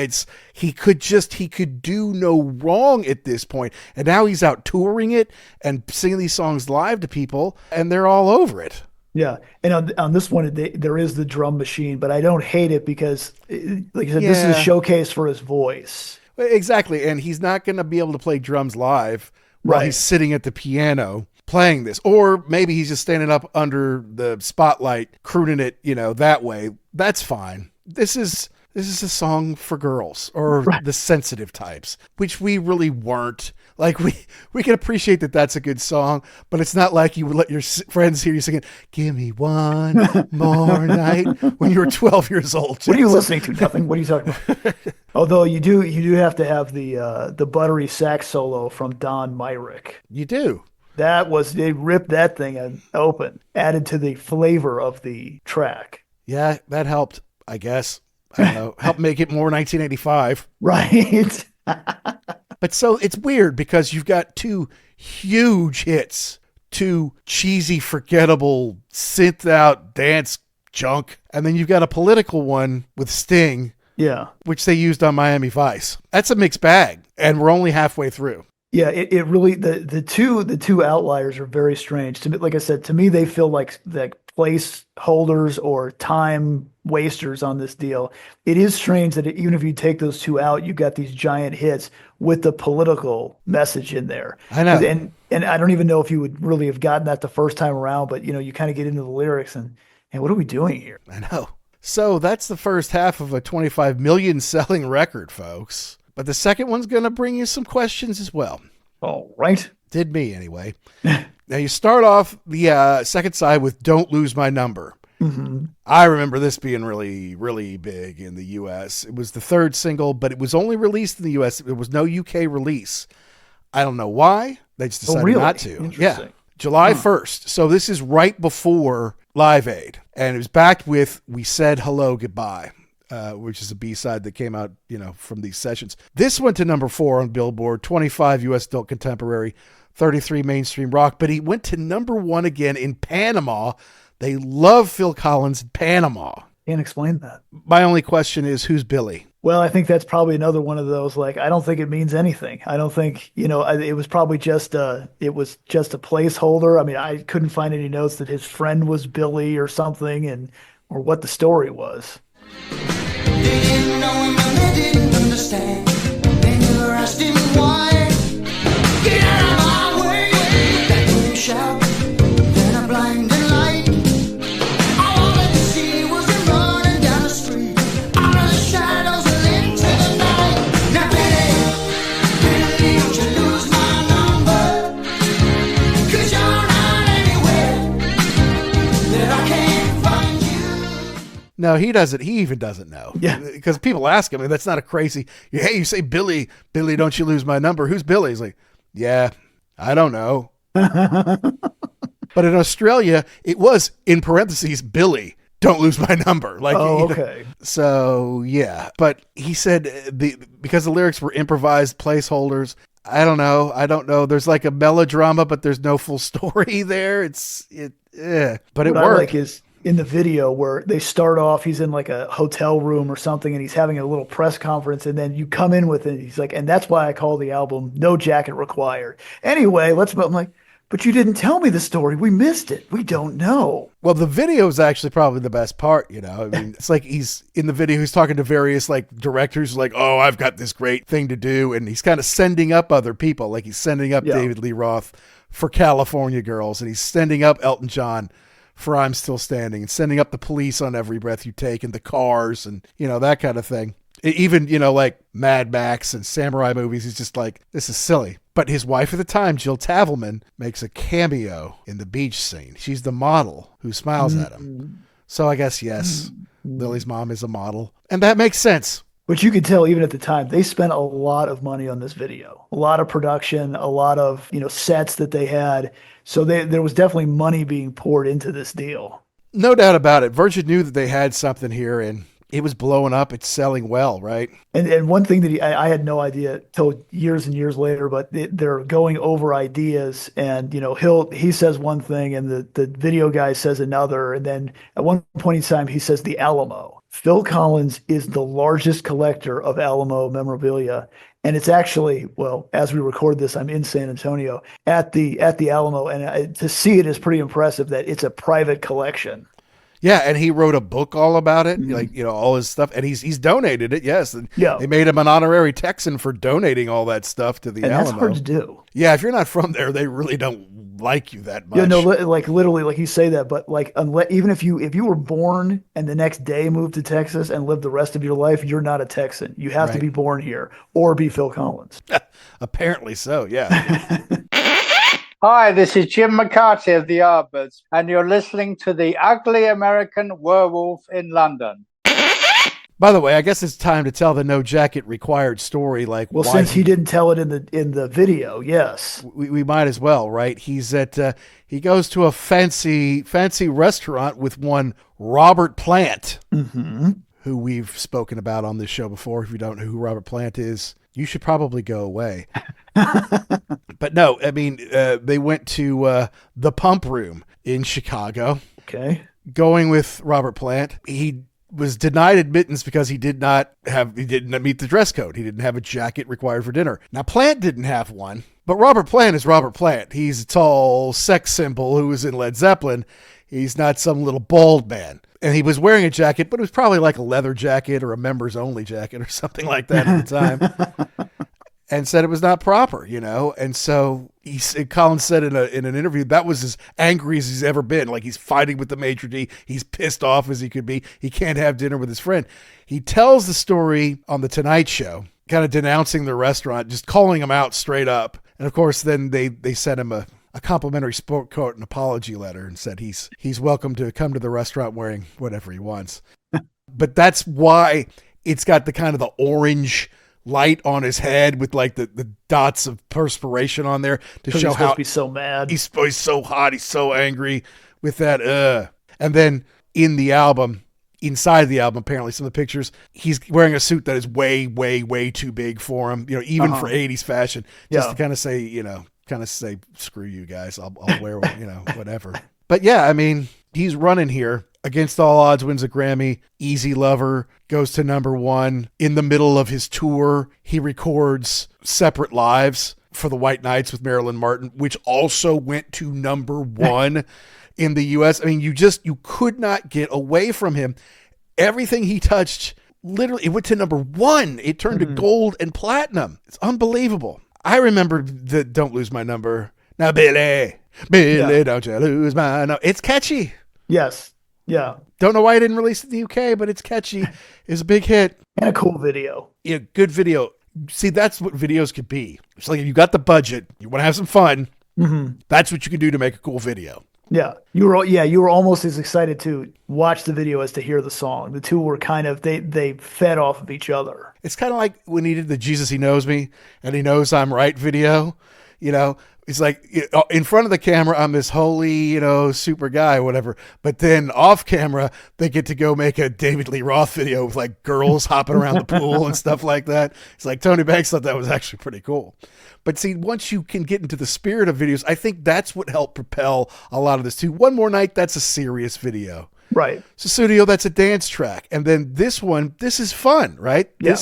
he could do no wrong at this point. And now he's out touring it and singing these songs live to people, and they're all over it. Yeah, and on this one, there is the drum machine, but I don't hate it because, like I said, this is a showcase for his voice. Exactly, and he's not going to be able to play drums live while he's sitting at the piano playing this. Or maybe he's just standing up under the spotlight, crooning it, that way. That's fine. This is a song for girls or the sensitive types, which we really weren't. Like, we can appreciate that that's a good song, but it's not like you would let your friends hear you singing, "Give me one more night," when you were 12 years old. What are you listening to? Nothing. What are you talking about? Although you do have to have the buttery sax solo from Don Myrick. You do. They ripped that thing open, added to the flavor of the track. Yeah, that helped, I guess. I don't know, helped make it more 1985. Right. But so it's weird because you've got 2 huge hits, 2 cheesy, forgettable, synth out dance junk. And then you've got a political one with Sting. Yeah. Which they used on Miami Vice. That's a mixed bag. And we're only halfway through. Yeah, it really, the two outliers are very strange. To me, like I said, to me, they feel like placeholders or time wasters on this deal. It is strange that even if you take those 2 out, you got these giant hits with the political message in there. I know. And I don't even know if you would really have gotten that the first time around, but you kind of get into the lyrics and what are we doing here? I know. So that's the first half of a 25 million selling record, folks. But the second one's going to bring you some questions as well. All right. Did me anyway. Now you start off the second side with "Don't Lose My Number." Mm-hmm. I remember this being really, really big in the U.S. It was the 3rd single, but it was only released in the U.S. There was no UK release. I don't know why. They just decided not to. Yeah. July 1st. So this is right before Live Aid. And it was backed with "We Said Hello Goodbye," which is a B-side that came out, from these sessions. This went to number 4 on Billboard, 25 U.S. adult contemporary, 33 mainstream rock, but he went to number 1 again in Panama. They love Phil Collins in Panama. Can't explain that. My only question is, who's Billy? Well, I think that's probably another one of those, I don't think it means anything. I don't think, it was probably just a placeholder. I mean, I couldn't find any notes that his friend was Billy or something or what the story was. They didn't know him and they didn't understand. They never asked him why. Get out of my way. That's when you shout. Then a blinding light. All I could see was him running down the street. Out of the shadows and into the night. Now Billy, don't you lose my number. 'Cause you're not anywhere that I can't find you. No, he doesn't. He even doesn't know. Yeah. Because people ask him, and that's not a crazy, hey, you say Billy, don't you lose my number. Who's Billy? He's like, yeah, I don't know. But in Australia, it was, in parentheses, Billy, don't lose my number. Okay. So, yeah. But he said because the lyrics were improvised placeholders, I don't know. There's like a melodrama, but there's no full story there. But it worked. I like is in the video where they start off, he's in like a hotel room or something, and he's having a little press conference, and then you come in with it. He's like, and that's why I call the album "No Jacket Required." Anyway, I'm like, but you didn't tell me the story. We missed it. We don't know. Well, the video is actually probably the best part, I mean, it's like he's in the video, he's talking to various directors like, oh, I've got this great thing to do. And he's kind of sending up other people. Like he's sending up David Lee Roth for California Girls. And he's sending up Elton John for I'm Still Standing, and sending up the Police on Every Breath You Take, and the Cars, and, that kind of thing. Even, like Mad Max and samurai movies, he's just like, this is silly. But his wife at the time, Jill Tavelman, makes a cameo in the beach scene. She's the model who smiles at him. So I guess, yes, Lily's mom is a model. And that makes sense. But you could tell even at the time, they spent a lot of money on this video, a lot of production, a lot of, sets that they had. So there was definitely money being poured into this deal. No doubt about it. Virgin knew that they had something here, and it was blowing up. It's selling well, right? And one thing that I had no idea till years and years later, but they're going over ideas, and he says one thing and the video guy says another, and then at one point in time he says the Alamo. Phil Collins is the largest collector of Alamo memorabilia, and it's actually, well, as we record this, I'm in San Antonio at the Alamo, and to see it is pretty impressive that it's a private collection. Yeah, and he wrote a book all about it, all his stuff, and he's donated it. Yes, and they made him an honorary Texan for donating all that stuff to the Alamo. That's hard to do. Yeah, if you're not from there, they really don't like you that much. Yeah, no, like literally, like you say that, but like even if you were born and the next day moved to Texas and lived the rest of your life, you're not a Texan. You have to be born here or be Phil Collins. Apparently so. Yeah. Hi, this is Jim McCarthy of the Yardbirds, and you're listening to the Ugly American Werewolf in London. By the way, I guess it's time to tell the no jacket required story. Since he didn't tell it in the video, yes, we might as well, right? He's at he goes to a fancy restaurant with one Robert Plant, who we've spoken about on this show before. If you don't know who Robert Plant is, you should probably go away. But no, I mean, they went to the Pump Room in Chicago. Okay. Going with Robert Plant. He was denied admittance because he didn't meet the dress code. He didn't have a jacket required for dinner. Now, Plant didn't have one, but Robert Plant is Robert Plant. He's a tall sex symbol who was in Led Zeppelin. He's not some little bald man. And he was wearing a jacket, but it was probably like a leather jacket or a members only jacket or something like that at the time. And said it was not proper, And so Collins said in an interview that was as angry as he's ever been. Like, he's fighting with the maitre d'. He's pissed off as he could be. He can't have dinner with his friend. He tells the story on The Tonight Show, kind of denouncing the restaurant, just calling him out straight up. And of course, then they sent him a complimentary sport coat and apology letter and said he's welcome to come to the restaurant wearing whatever he wants. But that's why it's got the kind of the orange light on his head with like the dots of perspiration on there to show how he's so mad. He's so hot. He's so angry with that. And then in the album, inside the album, apparently some of the pictures, he's wearing a suit that is way, way, way too big for him, even for 80s fashion, just to kind of say, screw you guys. I'll wear, whatever. But yeah, I mean, he's running here. Against All Odds wins a Grammy. Easy Lover goes to #1. In the middle of his tour, he records Separate Lives for the White Knights with Marilyn Martin, which also went to #1 in the U.S. I mean, you could not get away from him. Everything he touched, literally, it went to #1. It turned to gold and platinum. It's unbelievable. I remember the Don't Lose My Number. Now, Billy, don't you lose my number. It's catchy. Yes. Yeah. Don't know why I didn't release it in the UK, but it's catchy. It's a big hit. And a cool video. Yeah, good video. See, that's what videos could be. It's like if you got the budget, you want to have some fun, that's what you can do to make a cool video. Yeah. You were almost as excited to watch the video as to hear the song. The two were kind of, they fed off of each other. It's kind of like when he did the Jesus He Knows Me and He Knows I'm Right video, It's like in front of the camera, I'm this holy, super guy, whatever. But then off camera, they get to go make a David Lee Roth video with like girls hopping around the pool and stuff like that. It's like Tony Banks thought that was actually pretty cool. But see, once you can get into the spirit of videos, I think that's what helped propel a lot of this too. One More Night, that's a serious video. Right. Sussudio, that's a dance track. And then this one, this is fun, right? Yeah.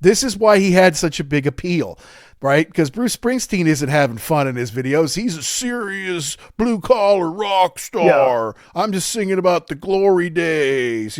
This is why he had such a big appeal. Right? Because Bruce Springsteen isn't having fun in his videos. He's a serious blue-collar rock star. Yeah. I'm just singing about the glory days,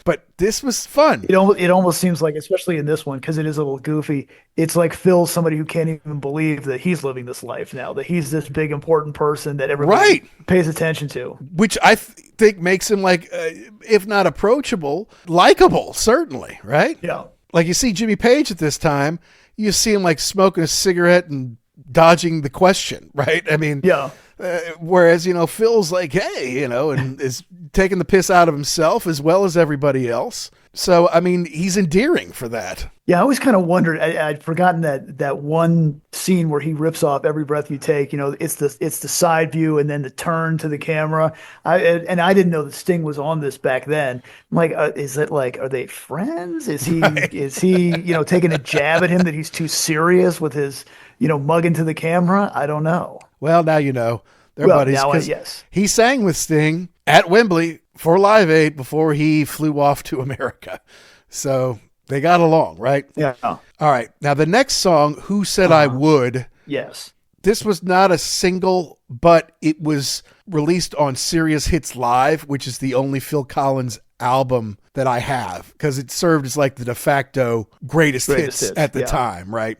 But this was fun. It almost seems like, especially in this one, because it is a little goofy, it's like Phil's somebody who can't even believe that he's living this life now, that he's this big, important person that everybody pays attention to. Which I think makes him, like, if not approachable, likable, certainly, right? Yeah. Like, you see Jimmy Page at this time, you see him like smoking a cigarette and dodging the question, right? I mean, Whereas, Phil's like, hey, and is taking the piss out of himself as well as everybody else. So, I mean, he's endearing for that. Yeah, I always kind of wondered. I'd forgotten that one scene where he rips off "Every Breath You Take." It's the side view and then the turn to the camera. I didn't know that Sting was on this back then. I'm like, is it like, are they friends? Is he Right. is he taking a jab at him that he's too serious with his mugging to the camera? I don't know. Well, now you know. They're Well, buddies. now 'Cause yes. he sang with Sting at Wembley for Live Aid before he flew off to America. So they got along, right? Yeah. All right. Now, the next song, Who Said I Would? Yes. This was not a single, but it was released on Sirius Hits Live, which is the only Phil Collins album that I have, because it served as like the de facto greatest hits at the time, right?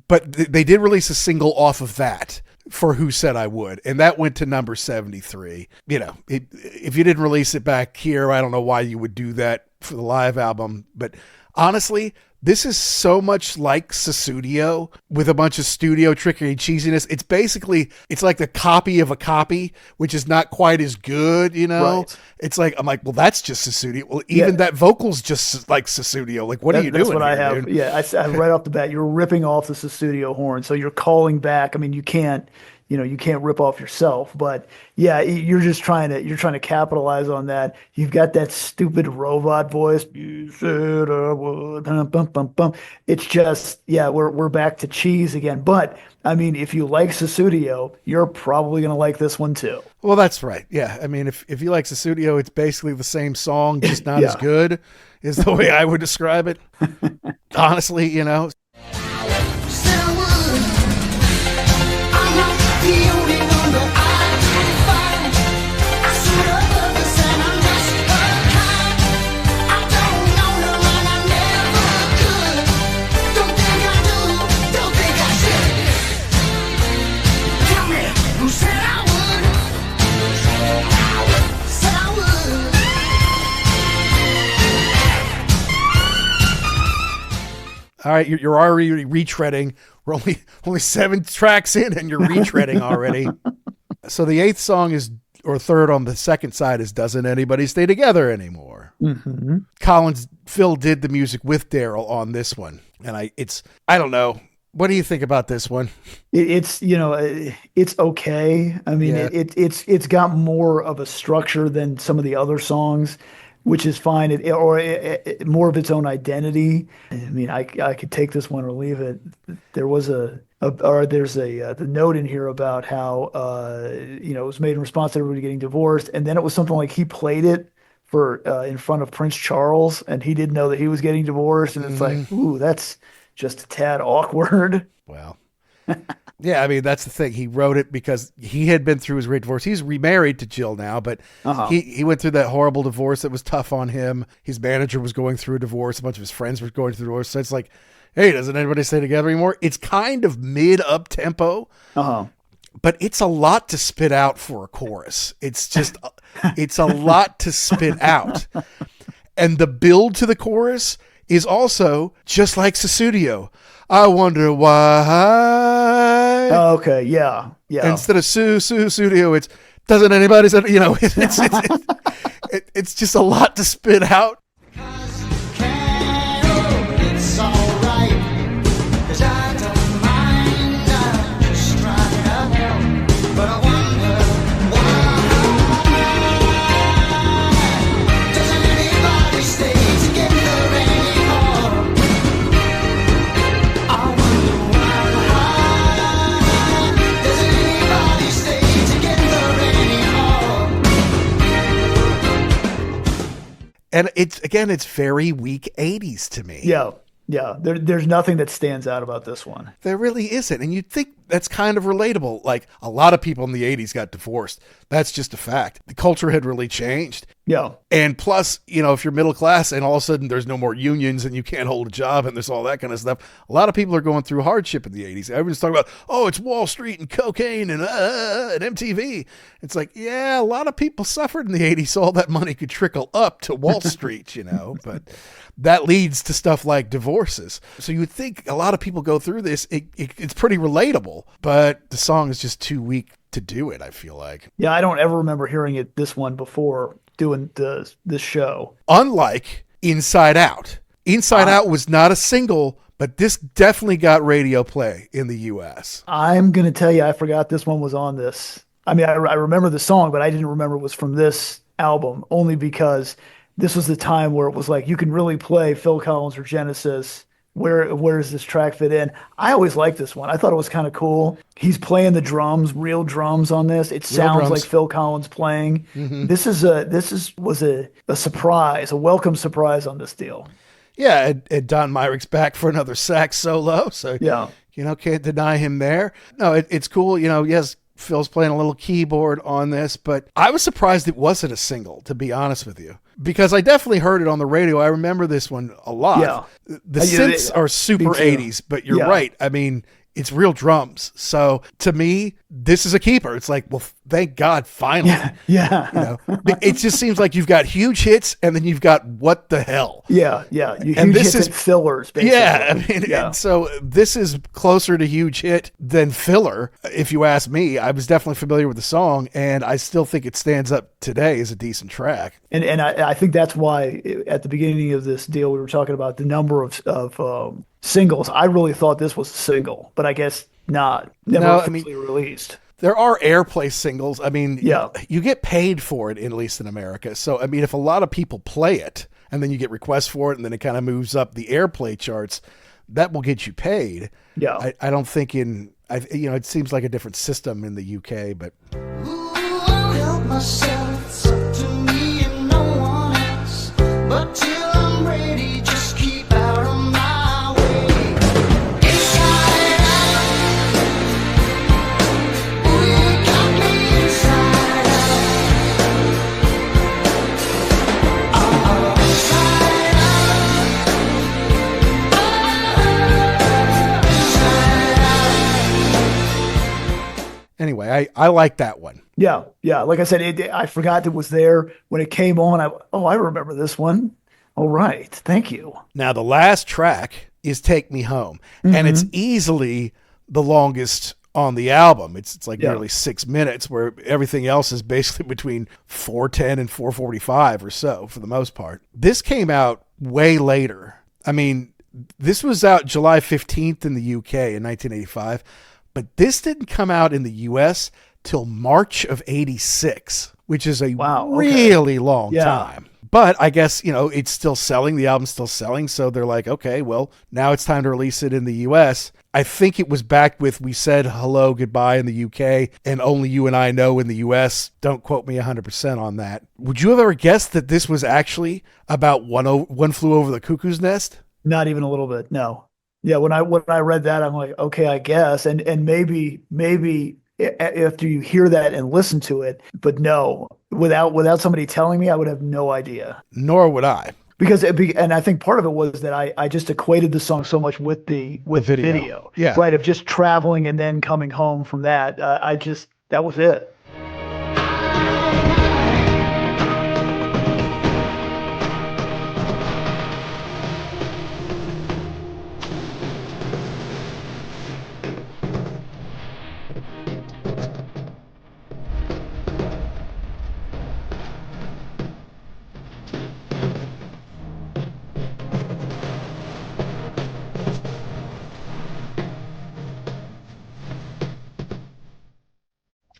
But they did release a single off of that for Who Said I Would, and that went to number 73. If you didn't release it back here, I don't know why you would do that for the live album, but honestly, this is so much like Sussudio with a bunch of studio trickery and cheesiness. It's like the copy of a copy, which is not quite as good, Right. It's like, I'm like, well, that's just Sussudio. Well, even that vocal's just like Sussudio. Like, what are you doing? That's what I here, have. dude? Yeah, I right off the bat, you're ripping off the Sussudio horn, so you're calling back. I mean, you can't rip off yourself, but yeah, you're trying to capitalize on that. You've got that stupid robot voice. You said I would. Bum, bum, bum, bum. It's just, yeah, we're back to cheese again. But I mean, if you like Sussudio, you're probably gonna like this one too. Well, that's right. Yeah. I mean, if you like Sussudio, it's basically the same song, just not as good, is the way I would describe it. Honestly, Said I would. I'm not the only one that I can find. I should have others and I'm just a kind. I don't know no one, I never could. Don't think I do, don't think I should. Tell me, who said I would? Said I would. all right, you're already retreading. We're only 7 tracks in and you're retreading already. So the 8th song is, or third on the second side, is Doesn't Anybody Stay Together Anymore? Mm-hmm. Phil did the music with Daryl on this one. And I don't know. What do you think about this one? It's okay. I mean, Yeah. it's got more of a structure than some of the other songs, which is fine. More of its own identity. I mean, I could take this one or leave it. There was there's the note in here about how it was made in response to everybody getting divorced, and then it was something like he played it for in front of Prince Charles, and he didn't know that he was getting divorced, and it's like, ooh, that's just a tad awkward. Well, yeah, I mean, that's the thing. He wrote it because he had been through his great divorce. He's remarried to Jill now, but he went through that horrible divorce that was tough on him. His manager was going through a divorce. A bunch of his friends were going through a divorce. So it's like, hey, doesn't anybody stay together anymore? It's kind of mid-up tempo, but it's a lot to spit out for a chorus. It's just, it's a lot to spit out. And the build to the chorus is also just like Sussudio. I wonder why. Oh, okay, yeah. Instead of Sussudio, it's doesn't anybody say, it's just a lot to spit out. It's alright, 'cause I don't mind, I'm just trying to help, but I wonder why doesn't anybody stay together anymore? I wonder why doesn't anybody stay together anymore? And it's very weak 80s to me. Yeah. There's nothing that stands out about this one. There really isn't. And you'd think that's kind of relatable. Like, a lot of people in the 80s got divorced. That's just a fact. The culture had really changed. Yeah. And plus, if you're middle class and all of a sudden there's no more unions and you can't hold a job and there's all that kind of stuff, a lot of people are going through hardship in the 80s. Everyone's talking about, it's Wall Street and cocaine and MTV. It's like, yeah, a lot of people suffered in the 80s, so all that money could trickle up to Wall Street, but that leads to stuff like divorces. So you would think a lot of people go through this. It's pretty relatable, but the song is just too weak to do it, I feel like. Yeah, I don't ever remember hearing this one before doing this show. Unlike Inside Out. Inside Out was not a single, but this definitely got radio play in the U.S. I'm going to tell you, I forgot this one was on this. I mean, I remember the song, but I didn't remember it was from this album, only because this was the time where it was like, you can really play Phil Collins or Genesis. Where does this track fit in? I always liked this one. I thought it was kind of cool. He's playing the drums, real drums on this. It sounds like Phil Collins playing. Mm-hmm. This was a surprise, a welcome surprise on this deal. Yeah, and Don Myrick's back for another sax solo, so yeah, can't deny him there. No, it's cool. Yes, Phil's playing a little keyboard on this, but I was surprised it wasn't a single, to be honest with you, because I definitely heard it on the radio. I remember this one a lot. Yeah. The synths are super 80s, but you're right. I mean, it's real drums. So to me, this is a keeper. It's like, well, thank God, finally. Yeah. It just seems like you've got huge hits and then you've got what the hell. Yeah. And this is fillers, basically. Yeah. I mean, and so this is closer to huge hit than filler. If you ask me, I was definitely familiar with the song and I still think it stands up today as a decent track. And I think that's why at the beginning of this deal, we were talking about the number of singles. I really thought this was a single, but I guess not. Never officially released. There are airplay singles. I mean, you get paid for it, at least in America. So, I mean, if a lot of people play it and then you get requests for it and then it kind of moves up the airplay charts, that will get you paid. Yeah. I don't think it seems like a different system in the UK, but. Ooh, I'll help myself. It's up to me and no one else. But till I'm ready, just keep out of my way. Inside out. Ooh, you got me inside out. Oh, inside out. Oh, inside out. Anyway, I like that one. Yeah. Like I said, I forgot it was there when it came on. I remember this one. All right. Thank you. Now, the last track is Take Me Home, and it's easily the longest on the album. It's like nearly 6 minutes, where everything else is basically between 4:10 and 4:45 or so for the most part. This came out way later. I mean, this was out July 15th in the UK in 1985, but this didn't come out in the US till March of 86, which is a really long time. But I guess, it's still selling. The album's still selling. So they're like, okay, well, now it's time to release it in the US. I think it was backed with We Said Hello, Goodbye in the UK and Only You and I Know in the US. Don't quote me 100% on that. Would you have ever guessed that this was actually about One Flew Over the Cuckoo's Nest? Not even a little bit. No. Yeah. When I read that, I'm like, okay, I guess. And maybe after you hear that and listen to it, but no, without somebody telling me, I would have no idea. Nor would I. And I think part of it was that I just equated the song so much with the video. Yeah. Right. Of just traveling and then coming home from that. That was it.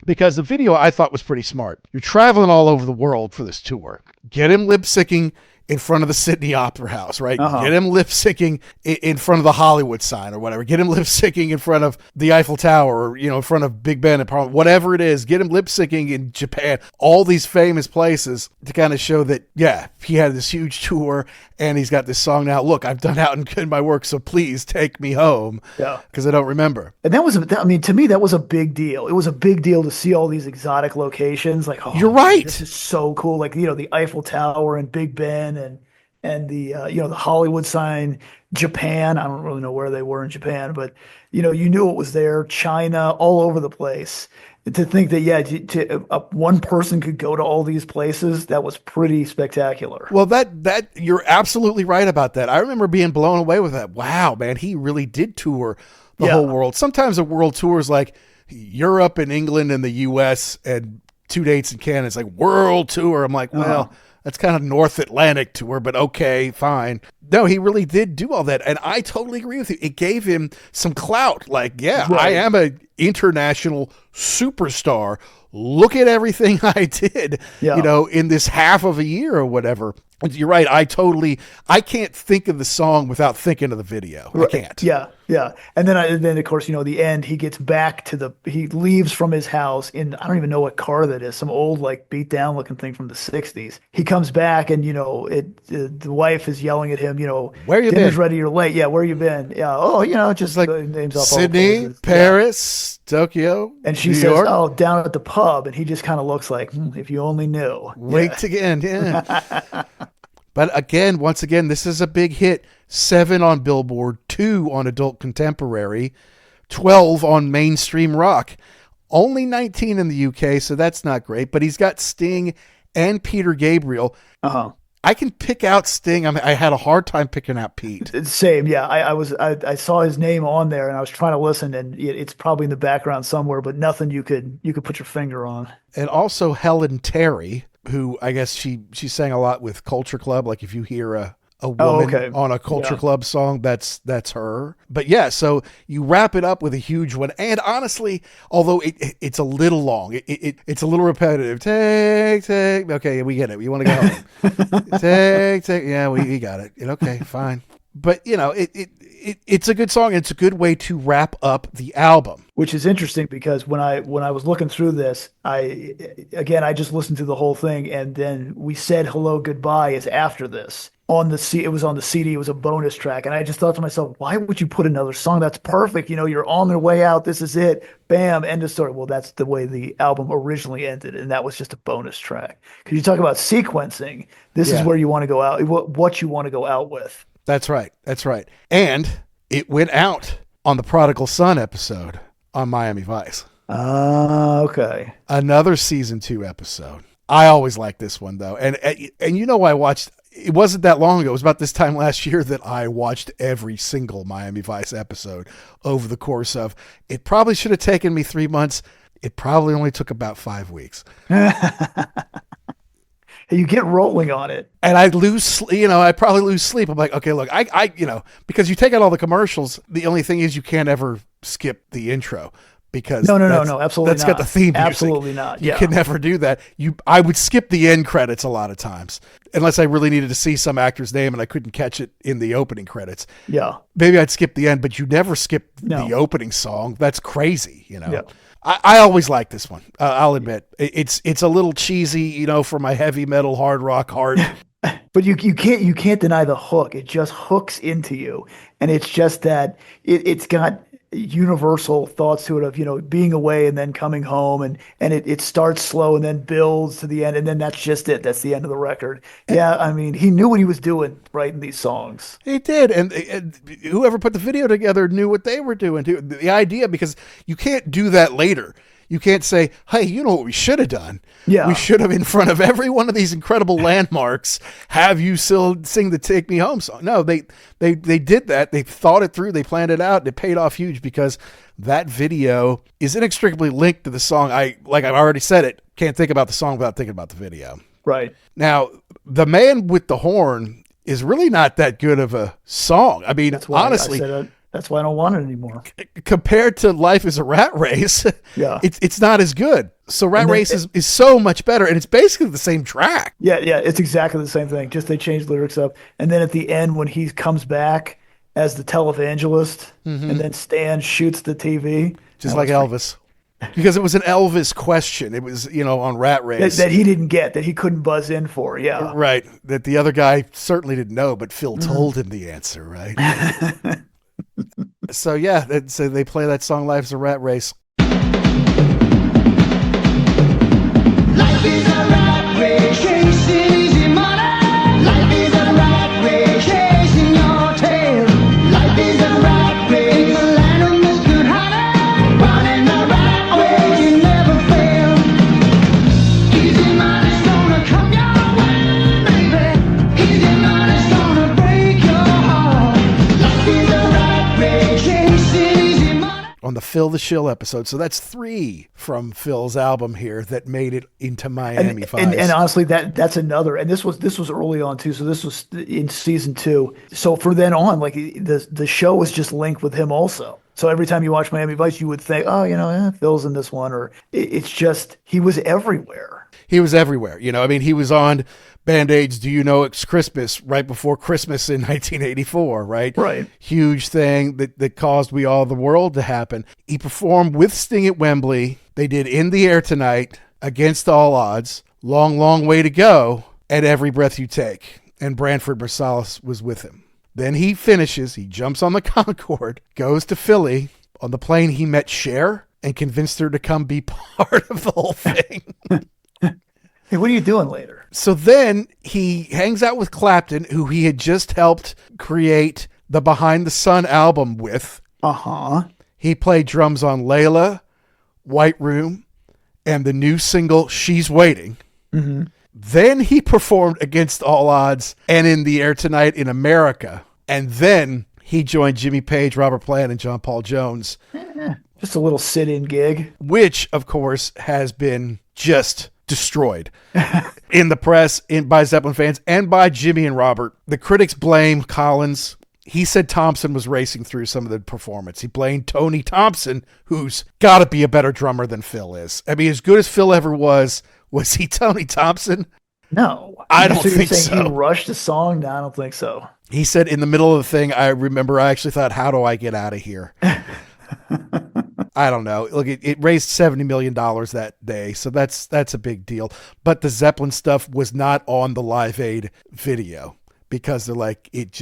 Because the video I thought was pretty smart. You're traveling all over the world for this tour. Get him lip syncing in front of the Sydney Opera House, right? Get him lip syncing in front of the Hollywood sign or whatever. Get him lip syncing in front of the Eiffel Tower or, in front of Big Ben and Parliament, whatever it is. Get him lip syncing in Japan, all these famous places to kind of show that, he had this huge tour and he's got this song now. Look, I've done out and good my work, so please take me home. Yeah. Because I don't remember. And to me, that was a big deal. It was a big deal to see all these exotic locations. Like, oh, you're right. This is so cool. Like, the Eiffel Tower and Big Ben and the the Hollywood sign, Japan. I don't really know where they were in Japan, but you knew it was there. China, all over the place. To think that one person could go to all these places, that was pretty spectacular. Well, that you're absolutely right about that. I remember being blown away with that. Wow, man, he really did tour the whole world. Sometimes a world tour is like, Europe and England and the US and 2 dates in Canada. It's like world tour. I'm like, well, that's kind of North Atlantic tour, but okay, fine. No, he really did do all that. And I totally agree with you. It gave him some clout. Like, yeah, Right. I am an international superstar. Look at everything I did, Yeah. in this half of a year or whatever. You're right. I can't think of the song without thinking of the video. I can't. Yeah. And then of course, the end, he gets back he leaves from his house in, I don't even know what car that is, some old, like, beat down looking thing from the 60s. He comes back and, the wife is yelling at him, Where you dinner's been? ready, you're late. Yeah, where you been? Yeah, oh, just like names off all Sydney, places. Paris, Tokyo, And she New says, York. oh, down at the pub. And he just kind of looks like, if you only knew. Winked again, yeah. But once again, this is a big hit. 7 on Billboard, 2 on Adult Contemporary, 12 on Mainstream Rock. Only 19 in the UK, so that's not great. But he's got Sting and Peter Gabriel. Uh-huh. I can pick out Sting. I had a hard time picking out Pete. Same, yeah. I saw his name on there, and I was trying to listen, and it's probably in the background somewhere, but nothing you could put your finger on. And also Helen Terry, who I guess she sang a lot with Culture Club. Like if you hear a woman on a Culture Club song, that's her. But yeah, so you wrap it up with a huge one. And honestly, although it's a little long, it's a little repetitive. Take. Okay, we get it. You want to go home. Take. Yeah, we got it. Okay, fine. But it's a good song. It's a good way to wrap up the album. Which is interesting because when I was looking through this, I just listened to the whole thing, and then We Said Hello Goodbye is after this. It was on the CD, it was a bonus track, and I just thought to myself, why would you put another song? That's perfect. You're on their way out. This is it. Bam, end of story. Well, that's the way the album originally ended, and that was just a bonus track. Because you talk about sequencing, this is where you want to go out, what you want to go out with. That's right. And it went out on the Prodigal Son episode on Miami Vice. Okay. Another season 2 episode. I always liked this one though. And I watched, it wasn't that long ago. It was about this time last year that I watched every single Miami Vice episode over the course of, it probably should have taken me 3 months. It probably only took about 5 weeks. You get rolling on it. And I'd I'd probably lose sleep. I'm like, okay, look, I because you take out all the commercials, the only thing is you can't ever skip the intro because no, absolutely that's not. got the theme music. Absolutely not. You Yeah. can never do that. I would skip the end credits a lot of times unless I really needed to see some actor's name and I couldn't catch it in the opening credits. Yeah. Maybe I'd skip the end, but you never skip No. the opening song. That's crazy, Yeah. I always like this one. I'll admit it's a little cheesy, for my heavy metal hard rock heart. But you can't deny the hook. It just hooks into you, and it's just that it's got universal thoughts to it of being away and then coming home, and it starts slow and then builds to the end, and then that's just it. That's the end of the record. Yeah, I mean, he knew what he was doing writing these songs. He did, and whoever put the video together knew what they were doing too. The idea, because you can't do that later. You can't say, hey, you know what we should have done? Yeah. We should have, in front of every one of these incredible landmarks, have you still sing the Take Me Home song. No, they did that. They thought it through. They planned it out. It paid off huge because that video is inextricably linked to the song. Like I've already said it, can't think about the song without thinking about the video. Right. Now, The Man with the Horn is really not that good of a song. I mean, That's why honestly, I said that's why I don't want it anymore. compared to Life is a Rat Race, Yeah. it's not as good. So Rat And then Race is so much better, and it's basically the same track. Yeah, it's exactly the same thing. Just they changed lyrics up, and then at the end when he comes back as the televangelist, and then Stan shoots the TV, Just like Elvis. Because it was an Elvis question. It was, on Rat Race. that he didn't get, that he couldn't buzz in for. Yeah. Right. That the other guy certainly didn't know, but Phil told him the answer, right? So, yeah, so they play that song, Life's a Rat Race. Life is a rat race, chasing easy money. Life is a rat race, chasing your tail. Life is a rat race, the land of misgood honey. Running the rat race, you never fail. Easy money's gonna come your way, baby. Easy money's gonna break your heart. Life is a rat race, chasing easy money. Well, on the Phil the Shill episode. So that's 3 from Phil's album here that made it into Miami Vice. And honestly, that's another. And this was early on too. So this was in season 2. So from then on, like the show was just linked with him also. So every time you watch Miami Vice, you would think, oh, Phil's in this one, or it's just he was everywhere. He was everywhere. I mean, he was on Band-Aid's Do You Know It's Christmas right before Christmas in 1984, right? Right. Huge thing that caused We All the World to happen. He performed with Sting at Wembley. They did In the Air Tonight, Against All Odds, Long, Long Way to Go, and Every Breath You Take. And Branford Marsalis was with him. Then he finishes, he jumps on the Concorde, goes to Philly. On the plane, he met Cher and convinced her to come be part of the whole thing. Hey, what are you doing later? So then he hangs out with Clapton, who he had just helped create the Behind the Sun album with. Uh-huh. He played drums on Layla, White Room, and the new single, She's Waiting. Mm-hmm. Then he performed Against All Odds and In the Air Tonight in America. And then he joined Jimmy Page, Robert Plant, and John Paul Jones. Just a little sit-in gig. Which, of course, has been just destroyed in the press, by Zeppelin fans, and by Jimmy and Robert. The critics blame Collins. He said Thompson was racing through some of the performance. He blamed Tony Thompson, who's got to be a better drummer than Phil is. I mean, as good as Phil ever was he Tony Thompson? No. I don't think so. He rushed a song? No, I don't think so. He said in the middle of the thing, I remember I actually thought, how do I get out of here? I don't know. Look, it raised $70 million that day, so that's a big deal. But the Zeppelin stuff was not on the Live Aid video because they're like, it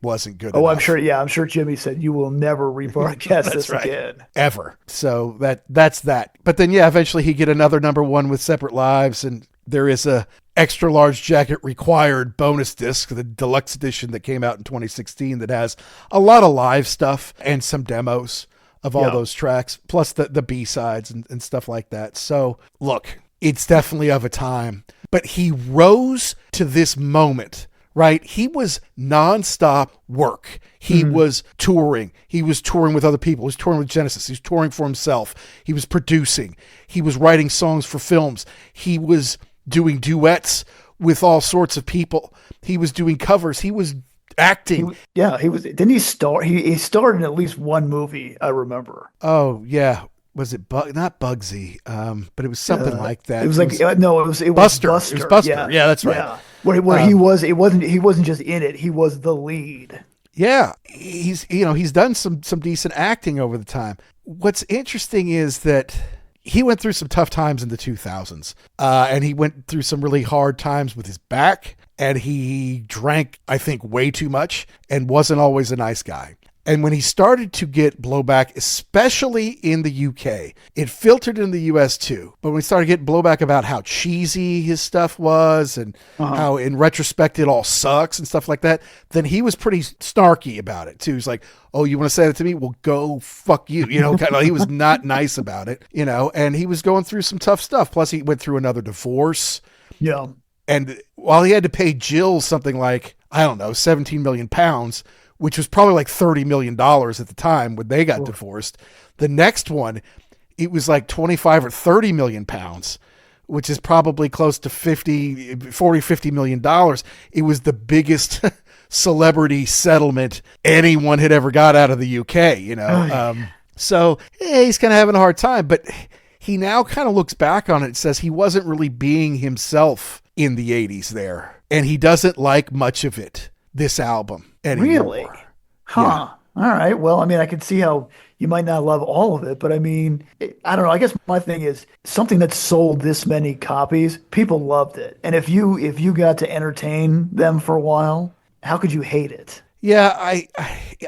wasn't good enough. I'm sure Jimmy said, you will never rebroadcast this again. Ever. So that's that. But then, eventually he get another #1 with Separate Lives, and there is a extra large jacket required bonus disc, the deluxe edition that came out in 2016 that has a lot of live stuff and some demos of all those tracks, plus the B-sides and stuff like that. So look, it's definitely of a time, but he rose to this moment, right? He was nonstop work. He was touring. He was touring with other people. He was touring with Genesis. He was touring for himself. He was producing. He was writing songs for films. He was doing duets with all sorts of people. He was doing covers. He was acting. He was. Didn't he start? He starred in at least one movie, I remember. Oh yeah, was it not Bugsy? But it was something like that. It was it Buster. was Buster. It was Buster. Yeah, that's right. Yeah. Where he wasn't just in it. He was the lead. Yeah, he's done some decent acting over the time. What's interesting is that he went through some tough times in the 2000s, and he went through some really hard times with his back, and he drank, I think, way too much and wasn't always a nice guy. And when he started to get blowback, especially in the UK, it filtered in the US too. But when he started getting blowback about how cheesy his stuff was and how in retrospect it all sucks and stuff like that, then he was pretty snarky about it too. He's like, oh, you want to say that to me? Well, go fuck you. Kind of, he was not nice about it, and he was going through some tough stuff. Plus he went through another divorce. Yeah. And while he had to pay Jill something like, I don't know, 17 million pounds, which was probably like $30 million at the time when they got divorced. The next one, it was like 25 or 30 million pounds, which is probably close to $50 million. It was the biggest celebrity settlement anyone had ever got out of the UK, So he's kind of having a hard time, but he now kind of looks back on it and says he wasn't really being himself in the 80s there. And he doesn't like much of it, this album. Anymore. Really? Huh. Yeah. All right. Well, I mean, I can see how you might not love all of it, but I mean, I don't know. I guess my thing is something that sold this many copies, people loved it. And if you got to entertain them for a while, how could you hate it? Yeah,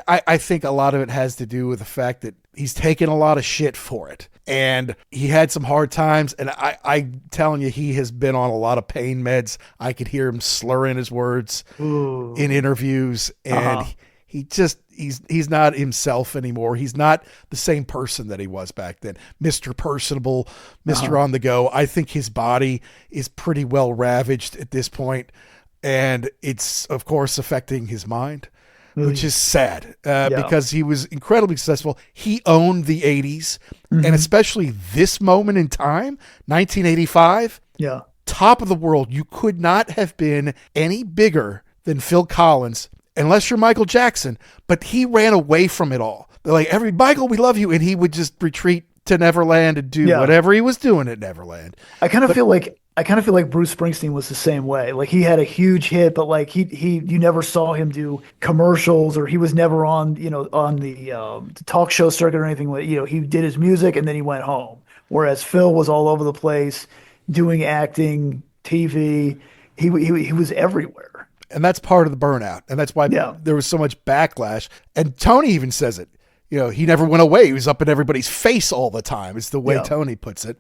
I think a lot of it has to do with the fact that he's taken a lot of shit for it. And he had some hard times, and I'm telling you, he has been on a lot of pain meds. I could hear him slurring his words in interviews, and he's not himself anymore. He's not the same person that he was back then. Mr. Personable, Mr. On the Go. I think his body is pretty well ravaged at this point, and it's, of course, affecting his mind. which is sad because he was incredibly successful. He owned the 80s, and especially this moment in time, 1985. Yeah. Top of the world. You could not have been any bigger than Phil Collins, unless you're Michael Jackson, but he ran away from it all. They're like, Michael, we love you. And he would just retreat to Neverland and do whatever he was doing at Neverland. I kind of feel like Bruce Springsteen was the same way. Like he had a huge hit, but like you never saw him do commercials, or he was never on the talk show circuit or anything. He did his music and then he went home. Whereas Phil was all over the place, doing acting, TV. He was everywhere. And that's part of the burnout. And that's why there was so much backlash. And Tony even says it. He never went away. He was up in everybody's face all the time. It's the way Tony puts it.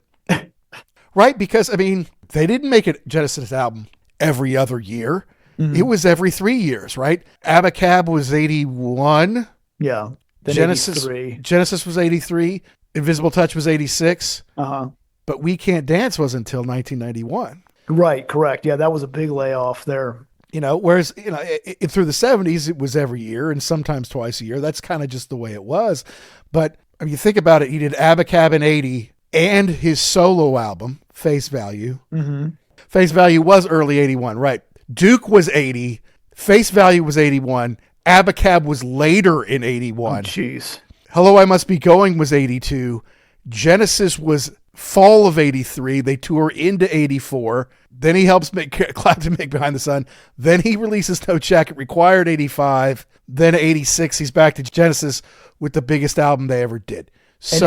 Right? Because, they didn't make a Genesis album every other year. Mm-hmm. It was every 3 years, right? Abacab was 81. Yeah. Then Genesis 83. Genesis was 83. Invisible Touch was 86. Uh-huh. But We Can't Dance was until 1991. Right, correct. Yeah, that was a big layoff there. Whereas, through the 70s, it was every year and sometimes twice a year. That's kind of just the way it was. But you think about it, he did Abacab in 80 and his solo album, Face Value. Mm-hmm. Face Value was early 81, right? Duke was 80. Face Value was 81. Abacab was later in 81. Oh, jeez. Hello, I Must Be Going was 82. Genesis was fall of 83. They tour into 84. Then he helps Clapton make Behind the Sun. Then he releases No Jacket Required 85. Then 86, he's back to Genesis with the biggest album they ever did. And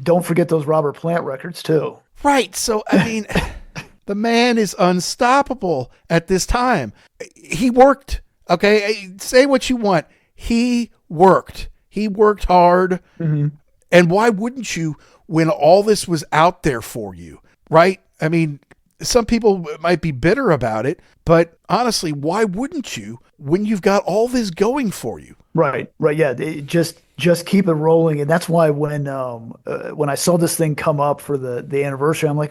don't forget those Robert Plant records too. Right. So, the man is unstoppable at this time. He worked. Okay. Say what you want. He worked. He worked hard. Mm-hmm. And why wouldn't you when all this was out there for you? Right. Some people might be bitter about it, but honestly, why wouldn't you when you've got all this going for you? Right. Yeah. Just keep it rolling. And that's why when I saw this thing come up for the anniversary, I'm like,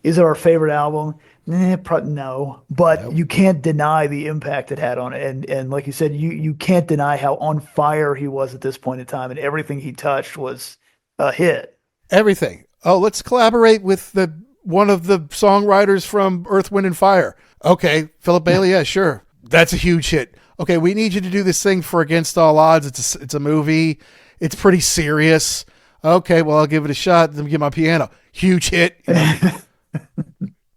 is it our favorite album? No. But you can't deny the impact it had on it. And like you said, you can't deny how on fire he was at this point in time, and everything he touched was a hit. Everything. Oh, let's collaborate with one of the songwriters from Earth, Wind, and Fire. Okay, Philip Bailey, yeah, sure. That's a huge hit. Okay, we need you to do this thing for Against All Odds. It's a movie. It's pretty serious. Okay, well, I'll give it a shot. Let me get my piano. Huge hit. Need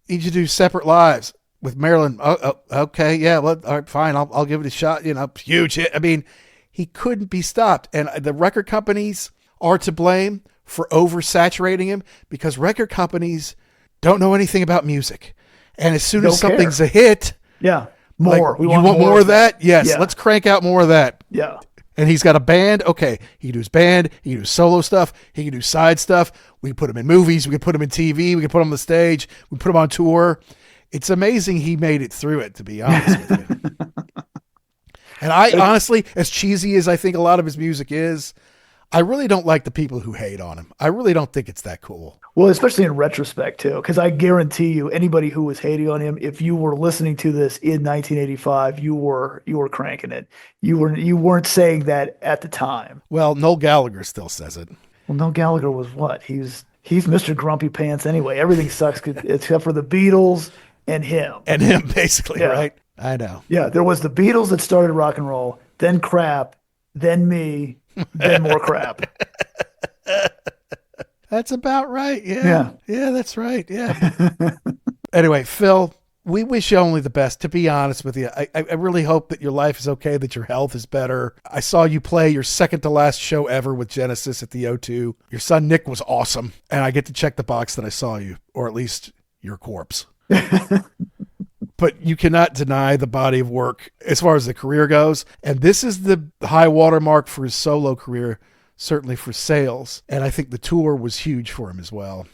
you to do Separate Lives with Marilyn. Oh, okay, yeah, well, all right, fine. I'll give it a shot. Huge hit. He couldn't be stopped. And the record companies are to blame for oversaturating him because record companies don't know anything about music. And as soon as something's a hit, more. You want more of that? Yes. Yeah. Let's crank out more of that. Yeah. And he's got a band. Okay. He can do his band. He can do solo stuff. He can do side stuff. We can put him in movies. We can put him in TV. We can put him on the stage. We put him on tour. It's amazing he made it through it, to be honest with you. And I honestly, as cheesy as I think a lot of his music is, I really don't like the people who hate on him. I really don't think it's that cool. Well, especially in retrospect too, because I guarantee you, anybody who was hating on him, if you were listening to this in 1985, you were cranking it. You weren't saying that at the time. Well, Noel Gallagher still says it. Well, Noel Gallagher was what? He's Mr. Grumpy Pants anyway. Everything sucks except for the Beatles and him. And him, basically, right? I know. Yeah, there was the Beatles that started rock and roll, then crap, then me, then more crap. That's about right. Yeah, that's right. Yeah. Anyway, Phil, we wish you only the best, to be honest with you. I really hope that your life is okay, that your health is better. I saw you play your second to last show ever with Genesis at the O2. Your son Nick was awesome. And I get to check the box that I saw you, or at least your corpse. But you cannot deny the body of work as far as the career goes. And this is the high watermark for his solo career, certainly for sales. And I think the tour was huge for him as well.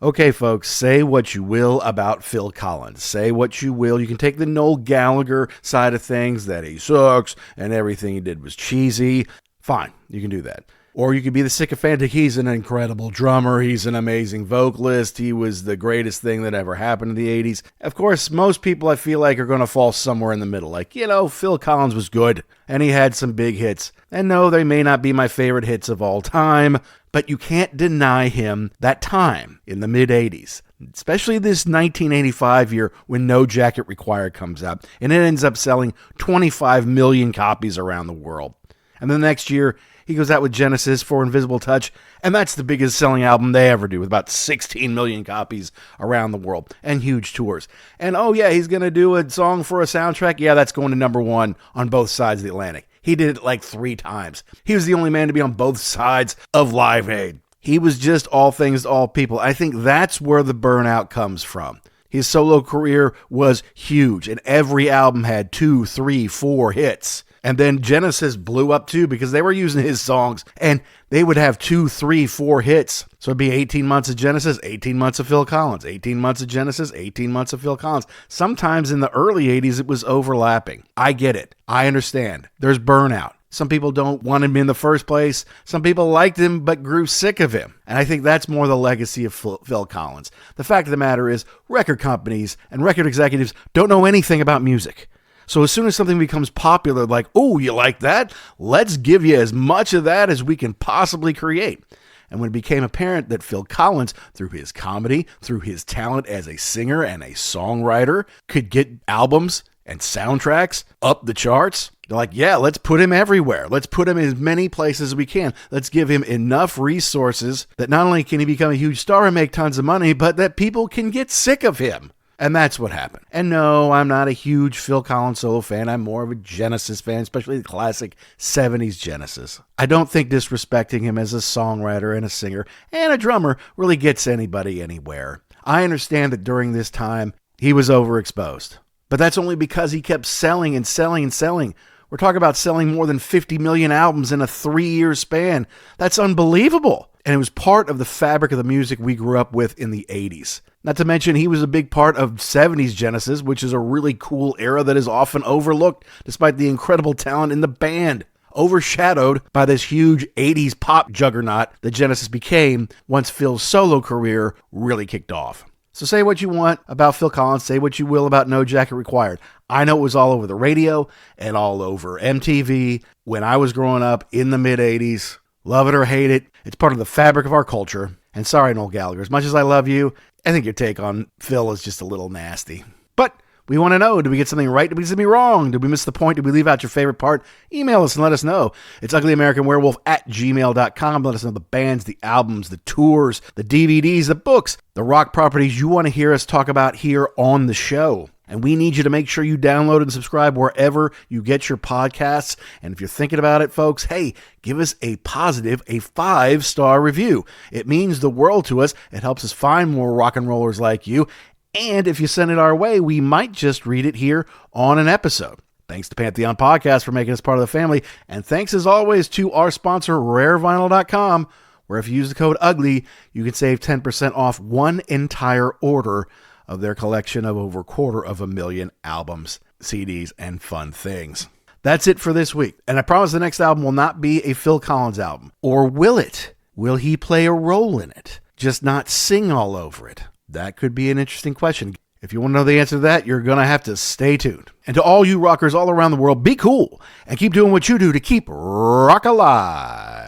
Okay, folks, say what you will about Phil Collins. Say what you will. You can take the Noel Gallagher side of things, that he sucks and everything he did was cheesy. Fine, you can do that. Or you could be the sycophantic, he's an incredible drummer, he's an amazing vocalist, he was the greatest thing that ever happened in the 80s. Of course, most people I feel like are going to fall somewhere in the middle. Like, Phil Collins was good, and he had some big hits. And no, they may not be my favorite hits of all time, but you can't deny him that time in the mid-80s. Especially this 1985 year when No Jacket Required comes out, and it ends up selling 25 million copies around the world. And the next year, he goes out with Genesis for Invisible Touch, and that's the biggest selling album they ever do, with about 16 million copies around the world, and huge tours. And oh yeah, he's going to do a song for a soundtrack. Yeah, that's going to number one on both sides of the Atlantic. He did it like 3 times. He was the only man to be on both sides of Live Aid. He was just all things to all people. I think that's where the burnout comes from. His solo career was huge, and every album had 2, 3, 4 hits. And then Genesis blew up too because they were using his songs, and they would have 2, 3, 4 hits. So it'd be 18 months of Genesis, 18 months of Phil Collins, 18 months of Genesis, 18 months of Phil Collins. Sometimes in the early 80s, it was overlapping. I get it. I understand. There's burnout. Some people don't want him in the first place. Some people liked him but grew sick of him. And I think that's more the legacy of Phil Collins. The fact of the matter is, record companies and record executives don't know anything about music. So as soon as something becomes popular, like, oh, you like that? Let's give you as much of that as we can possibly create. And when it became apparent that Phil Collins, through his comedy, through his talent as a singer and a songwriter, could get albums and soundtracks up the charts, they're like, yeah, let's put him everywhere. Let's put him in as many places as we can. Let's give him enough resources that not only can he become a huge star and make tons of money, but that people can get sick of him. And that's what happened. And no, I'm not a huge Phil Collins solo fan. I'm more of a Genesis fan, especially the classic 70s Genesis. I don't think disrespecting him as a songwriter and a singer and a drummer really gets anybody anywhere. I understand that during this time, he was overexposed. But that's only because he kept selling and selling and selling. We're talking about selling more than 50 million albums in a 3-year span. That's unbelievable. And it was part of the fabric of the music we grew up with in the 80s. Not to mention, he was a big part of 70s Genesis, which is a really cool era that is often overlooked, despite the incredible talent in the band. Overshadowed by this huge 80s pop juggernaut that Genesis became once Phil's solo career really kicked off. So say what you want about Phil Collins, say what you will about No Jacket Required. I know it was all over the radio and all over MTV when I was growing up in the mid-80s. Love it or hate it, it's part of the fabric of our culture. And sorry, Noel Gallagher, as much as I love you, I think your take on Phil is just a little nasty. But we want to know, did we get something right? Did we get something wrong? Did we miss the point? Did we leave out your favorite part? Email us and let us know. It's uglyamericanwerewolf@gmail.com. Let us know the bands, the albums, the tours, the DVDs, the books, the rock properties you want to hear us talk about here on the show. And we need you to make sure you download and subscribe wherever you get your podcasts. And if you're thinking about it, folks, hey, give us a positive, a 5-star review. It means the world to us. It helps us find more rock and rollers like you. And if you send it our way, we might just read it here on an episode. Thanks to Pantheon Podcast for making us part of the family. And thanks, as always, to our sponsor, RareVinyl.com, where if you use the code UGLY, you can save 10% off one entire order of their collection of over 250,000 albums, CDs, and fun things. That's it for this week. And I promise the next album will not be a Phil Collins album. Or will it? Will he play a role in it? Just not sing all over it? That could be an interesting question. If you want to know the answer to that, you're going to have to stay tuned. And to all you rockers all around the world, be cool and keep doing what you do to keep rock alive.